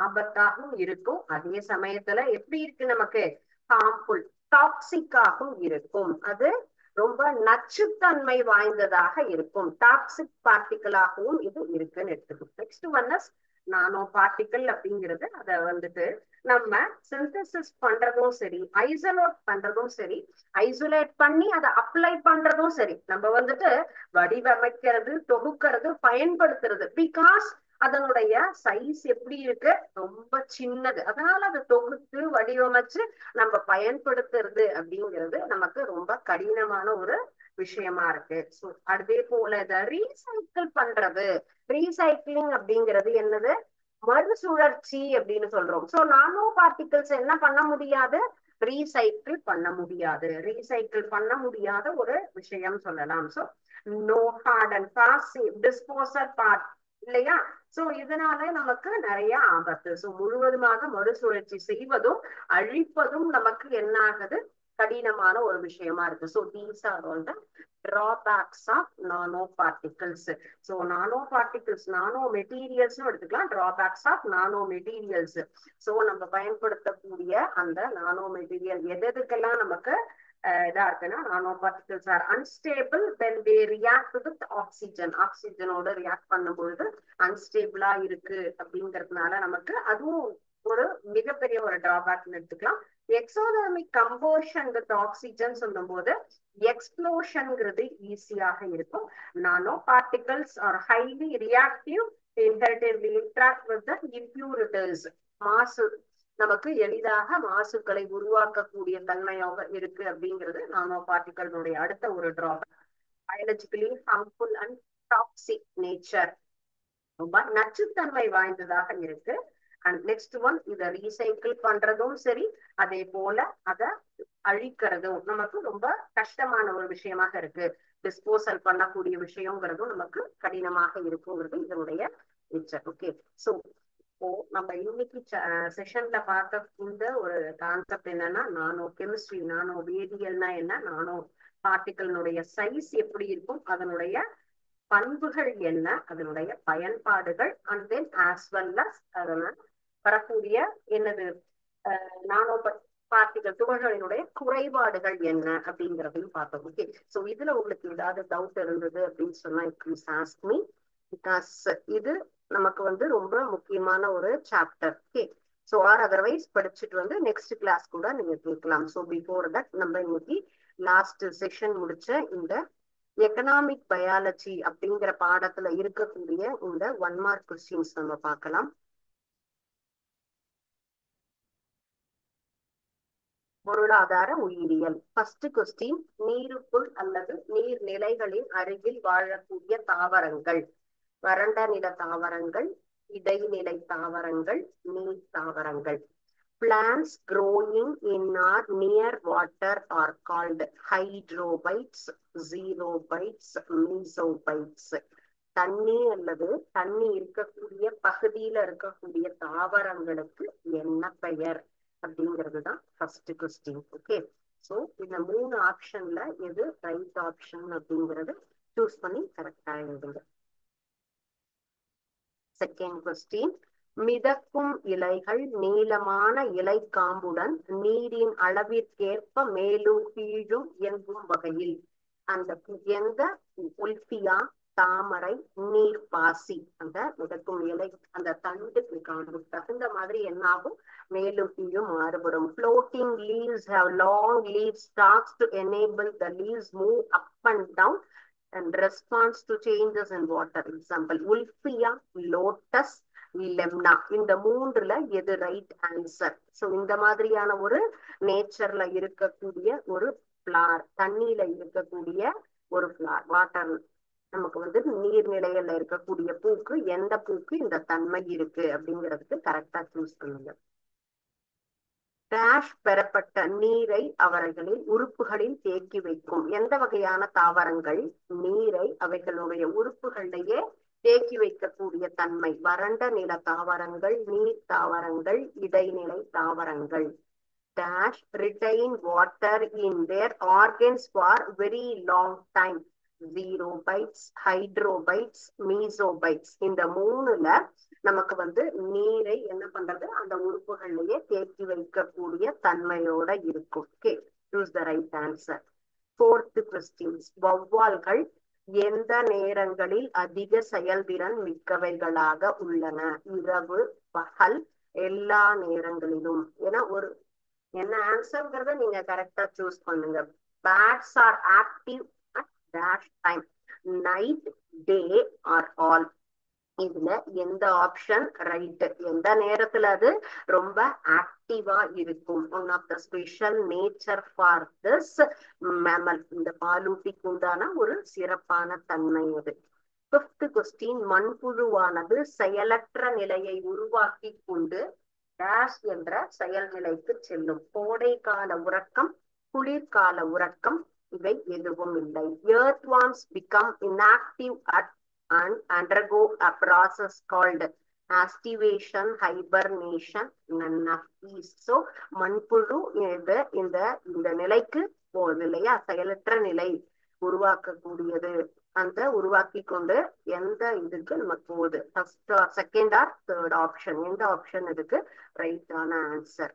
[SPEAKER 1] ஆபத்தாகவும் இருக்கும், அதே சமயத்துல எப்படி இருக்கு, நமக்கு ஹார்ம்ஃபுல் டாக்ஸிக்காகவும் இருக்கும். அது ரொம்ப நச்சுத்தன்மை வாய்ந்ததாக இருக்கும். டாக்ஸிக் பார்ட்டிகளாகவும் இது இருக்குன்னு எடுத்துக்கணும். Next one is nano particle அப்படிங்கிறது அதை நம்ம சிந்தசிஸ் பண்றதும் சரி, ஐசோலேட் பண்றதும் சரி, ஐசோலேட் பண்ணி அதை அப்ளை பண்றதும் சரி, நம்ம வடிவமைக்கிறது, தொகுக்கிறது, பயன்படுத்துறது. பிகாஸ் அதனுடைய சைஸ் எப்படி இருக்கு, ரொம்ப சின்னது. அதனால அதை தொகுத்து வடிவமைச்சு நம்ம பயன்படுத்துறது அப்படிங்கிறது நமக்கு ரொம்ப கடினமான ஒரு விஷயமா இருக்கு. சோ அதே போல இதை ரீசைக்கிள் பண்றது, ரீசைக்கிளிங் அப்படிங்கிறது என்னது, மறுசுழற்சி அப்படின்னு சொல்றோம். சோ நானோ பார்ட்டிகல்ஸ் என்ன பண்ண முடியாது, ரீசைக்கிள் பண்ண முடியாது. ரீசைக்கிள் பண்ண முடியாத ஒரு விஷயம் சொல்லலாம். So no hard and fast disposal part இல்லையா. சோ இதனால நமக்கு நிறைய ஆபத்து. சோ முழுவதுமாக மறுசுழற்சி செய்வதும் அழிப்பதும் நமக்கு என்ன ஆகுது, கடினமான ஒரு விஷயமா இருக்கு. So these are all the drawbacks of nano particles. So nano particles, nano materials எடுத்துக்கலாம், drawbacks of nano materials. So நம்ம பயன்படுத்தக்கூடிய அந்த நானோ மெட்டீரியல் எதுக்கெல்லாம் நமக்கு இதா இருக்குன்னா, nano particles are unstable when they react with oxygen. ஆக்சிஜனோட ரியாக்ட் பண்ணும் பொழுது அன்ஸ்டேபிளா இருக்கு அப்படிங்கிறதுனால நமக்கு அதுவும் ஒரு மிகப்பெரிய ஒரு டிராபேக் எடுத்துக்கலாம். எக்ஸோதெர்மிக் கம்பஷன் வித் ஆக்சிஜன் சொல்லும் போது எக்ஸ்ப்ளோஷன்ங்கிறது ஈஸியாக இருக்கும். Nano particles are highly reactive, inherently interact with the impurities. நமக்கு எளிதாக மாசுக்களை உருவாக்கக்கூடிய தன்மையாக இருக்கு அப்படிங்கிறது நானோ பார்ட்டிகளுடைய அடுத்த ஒரு drawback. Biologically harmful and toxic nature, ரொம்ப நச்சுத்தன்மை வாய்ந்ததாக இருக்கு. அண்ட் நெக்ஸ்ட் ஒன், இதை ரீசைக்கிள் பண்றதும் சரி, அதே போல அதை அழிக்கிறதும் நமக்கு ரொம்ப கஷ்டமான ஒரு விஷயமாக இருக்கு. டிஸ்போசல் பண்ணக்கூடிய விஷயங்கிறதும் நமக்கு கடினமாக இருக்குங்கிறது இதனுடைய நேச்சர். ஓகே, ஸோ இப்போ நம்ம இன்னைக்கு செஷன்ல பார்க்க இந்த ஒரு கான்செப்ட் என்னன்னா, நானோ கெமிஸ்ட்ரி, நானோ வேதியியல்னா என்ன, நானோ பார்ட்டிகளினுடைய சைஸ் எப்படி இருக்கும், அதனுடைய பண்புகள் என்ன, அதனுடைய பயன்பாடுகள், and then as well as அதனால் வரக்கூடிய என்னது நானோ பார்ட்டிகள் துகள்களினுடைய குறைபாடுகள் என்ன அப்படிங்கிறதையும் பார்த்தோம். ஓகே, ஸோ இதுல உங்களுக்கு ஏதாவது டவுட் இருந்தது அப்படின்னு சொன்னா ப்ளீஸ் ஆஸ்க் மீ, பிகாஸ் இது நமக்கு வந்து ரொம்ப முக்கியமான ஒரு chapter. Okay, so or otherwise படிச்சுட்டு வந்து நெக்ஸ்ட் கிளாஸ் கூட நீங்க கேட்கலாம். ஸோ பிஃபோர் தட் நம்ம இன்னைக்கு லாஸ்ட் செஷன் முடிச்ச இந்த எக்கனாமிக் பயாலஜி அப்படிங்கிற பாடத்துல இருக்கக்கூடிய இந்த 1 மார்க் கொஸ்டின்ஸ் நம்ம பார்க்கலாம். பொருளாதார உயிரியல். ஃபர்ஸ்ட் கொஸ்டின், நீருக்குள் அல்லது நீர்நிலைகளின் அருகில் வாழக்கூடிய தாவரங்கள். வறண்ட நில தாவரங்கள், இடைநிலை தாவரங்கள், நீர் தாவரங்கள். Plants growing in or near water are called hydrobites, xerobites, mesobites. தண்ணி அல்லது தண்ணி இருக்கக்கூடிய பகுதியில இருக்கக்கூடிய தாவரங்களுக்கு என்ன பெயர் அப்படிங்கிறது தான் ஃபர்ஸ்ட் கொஸ்டின். ஓகே, ஸோ இந்த 3 ஆப்ஷன்ல எது ரைட் ஆப்ஷன் அப்படிங்கிறது சூஸ் பண்ணி கரெக்டா எழுதுங்க. செகண்ட் கொஸ்டின், மிதக்கும் இலைகள் நீளமான இலை காம்புடன் நீரின் அளவிற்கேற்ப மேலும் கீழும் இயங்கும் வகையில். அந்த எந்த உல்பியா, தாமரை, நீர் பாசி, அந்த மிதக்கும் இலை அந்த தண்டு காம்பு தகுந்த மாதிரி என்னாகும், மேலும் கீழும் மாறுபடும். Floating leaves have long leaf stalks to enable the leaves move up and down and response to changes in water. Example, Wolffia, lotus, Lemna. இந்த 3ல எது ரைட் ஆன்சர்? சோ இந்த மாதிரியான ஒரு நேச்சர்ல இருக்கக்கூடிய ஒரு பிளார், தண்ணியில இருக்கக்கூடிய ஒரு பிளார், வாட்டர் நமக்கு வந்து நீர்நிலையில இருக்கக்கூடிய பூக்கு எந்த பூக்கு இந்த தன்மை இருக்கு அப்படிங்கிறதுக்கு கரெக்டா சூஸ் பண்ணுங்க. டேஷ் பெறப்பட்ட நீரை அவர்களின் உறுப்புகளில் தேக்கி வைக்கும். எந்த வகையான தாவரங்கள் நீரை அவைகளுடைய உறுப்புகளிலேயே தேக்கி வைக்கக்கூடிய தன்மை? வறண்ட நில தாவரங்கள், நீர் தாவரங்கள், இடைநிலை தாவரங்கள். Dash retain water in their organs for very long time. xerobites, hydrobites, mesobites. இந்த 3ல நமக்கு வந்து நீரை என்ன பண்றது, அந்த உறுப்புகளிலேயே தேக்கி வைக்கக்கூடிய தன்மையோட இருக்கும். Okay, choose the right answer. Fourth questions, வௌவால்கள் எந்த நேரங்களில் அதிக செயல்திறன் மிக்கவைகளாக உள்ளன? இரவு, பகல், எல்லா நேரங்களிலும். ஏன்னா ஒரு என்ன ஆன்சர்ங்கிறத நீங்க கரெக்டா சூஸ் பண்ணுங்க. Bats are active at dash time. Night, day or all. இதுல எந்த ஆப்ஷன் ரைட்? எந்த நேரத்துல அது ரொம்ப ஆக்டிவா இருக்கும்? One of the special nature for this mammal, இந்த பாலூட்டிக்கு உண்டான ஒரு சிறப்பான தன்மை அது. ஃபிஃப்த் கொஸ்டின், மண்புழுவானது செயலற்ற நிலையை உருவாக்கி கொண்டு டேஷ் என்ற செயல்நிலைக்கு செல்லும். கோடை கால உறக்கம், குளிர்கால உறக்கம், இவை எதுவும் இல்லை. Earthworms become inactive at and undergo a process called activation, hibernation, none of these. So மண்புழு இந்த நிலைக்கு போகுது இல்லையா, செயலற்ற நிலை உருவாக்கக்கூடியது. அந்த உருவாக்கி கொண்டு எந்த இதுக்கு நமக்கு போகுது? First, second or third option? எந்த ஆப்ஷன் இதுக்கு ரைட்டான ஆன்சர்?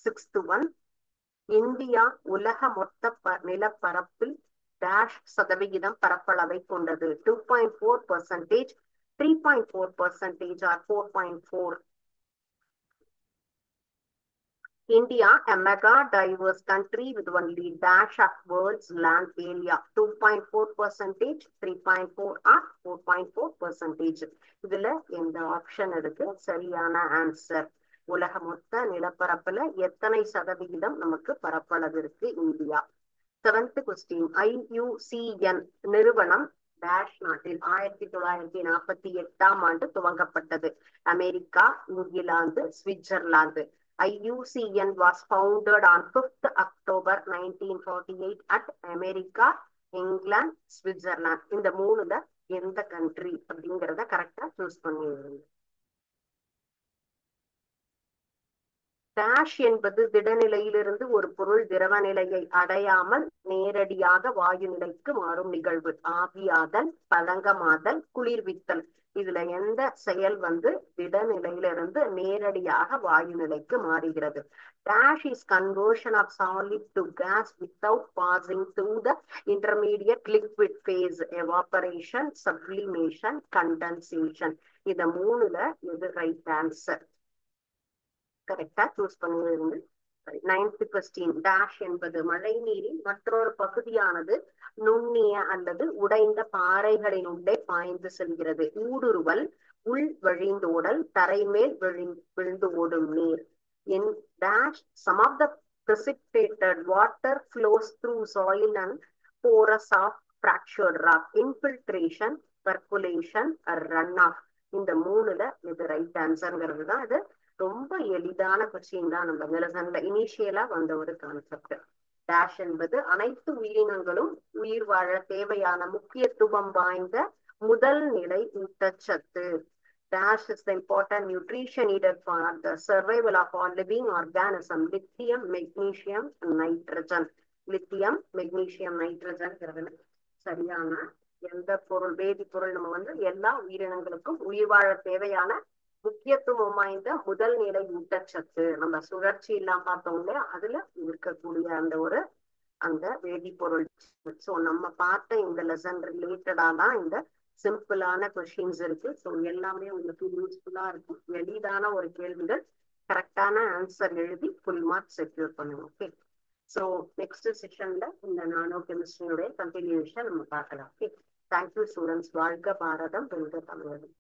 [SPEAKER 1] சிக்ஸ்த் ஒன், இந்தியா உலக மொத்த நிலப்பரப்பில் டேஷ் சதவிகிதம் பரப்பளவை கொண்டது? 2.4%, 3.4% or 4.4. India, a mega diverse country with only dash of world's land area. 2.4%, 3.4 or 4.4%. இதுல எந்த ஆப்ஷன் இருக்கு சரியான ஆன்சர்? உலக மொத்த நிலப்பரப்புல எத்தனை சதவிகிதம் நமக்கு பரப்பளவு இருக்கு இந்தியா? 7th கொஸ்டின், IUCN நிறுவனம் டேஷ் நாட்டில் 1948 துவங்கப்பட்டது. America, England, Switzerland. IUCN was founded on 5th October 1948 at America, England, Switzerland. இந்த மூணுல எந்த கண்ட்ரி அப்படிங்கறத கரெக்டா சூஸ் பண்ணிடுங்க. டேஷ் என்பது திடநிலையிலிருந்து ஒரு பொருள் திரவ நிலையை அடையாமல் நேரடியாக வாயு நிலைக்கு மாறும் நிகழ்வு. ஆவியாதல், பழங்கமாதல், குளிர்வித்தல். இதுல எந்த செயல் திடநிலையிலிருந்து நேரடியாக வாயு நிலைக்கு மாறுகிறது? Dash is conversion of solid to gas without passing through the intermediate liquid phase, evaporation, sublimation, condensation. இத மூணுல எது ரைட் ஆன்சர்? கரெக்டா சூஸ் பண்ணிருந்து. 9th கொஸ்டின், டேஷ் என்பது மழை நீரின் மற்றொரு பகுதியானது நுண்ணிய அல்லது உடைந்த பாறைகளின் உள்ளே பாய்ந்து செல்கிறது. ஊடுருவல், உள் வழிந்தோடல், தரைமேல் விழுந்து ஓடும் நீர். In dash, some of the precipitated water flows through soil and pores of fractured rock. Infiltration, percolation, runoff. இந்த மூணுல இது ரைட் ஆன்சர்ங்கிறது தான். இது ரொம்ப எளிதான கொஸ்டின் தான். நம்ம லெசன்ல இனிஷியலா வந்த ஒரு கான்செப்ட். டேஷ் என்பது அனைத்து உயிரினங்களும் உயிர் வாழ தேவையான முக்கியத்துவம் வாய்ந்த முதல் நிலை ஊட்டச்சத்து. Dash is the important nutrition needed for the survival of all living organism. Lithium, magnesium, nitrogen. Lithium, magnesium, nitrogen சரியான எந்த பொருள் வேதிப்பொருள் நம்ம எல்லா உயிரினங்களுக்கும் உயிர் வாழ தேவையான முக்கியத்துவம் வாய்ந்த முதல் நிலை ஊட்டச்சத்து. நம்ம சுழற்சி இல்லாம பார்த்தோம் இல்லையா, அதுல இருக்கக்கூடிய அந்த வேதிப்பொருள். சோ நம்ம பார்த்த இந்த லெசன் ரிலேட்டடா தான் இந்த சிம்பிளான கொஸ்டின்ஸ் இருக்கு. ஸோ எல்லாமே உங்களுக்கு யூஸ்ஃபுல்லா இருக்கும். எளிதான ஒரு கேள்விகள், கரெக்டான ஆன்சர் எழுதி ஃபுல் மார்க் செக்யூர் பண்ணுங்க. ஓகே, ஸோ நெக்ஸ்ட் செஷன்ல இந்த நானோ கெமிஸ்ட்ரியோட கண்டினியூஷன் நம்ம பார்க்கலாம். Okay, thank you students. வாழ்க பாரதம், வெல்க தமிழகம்.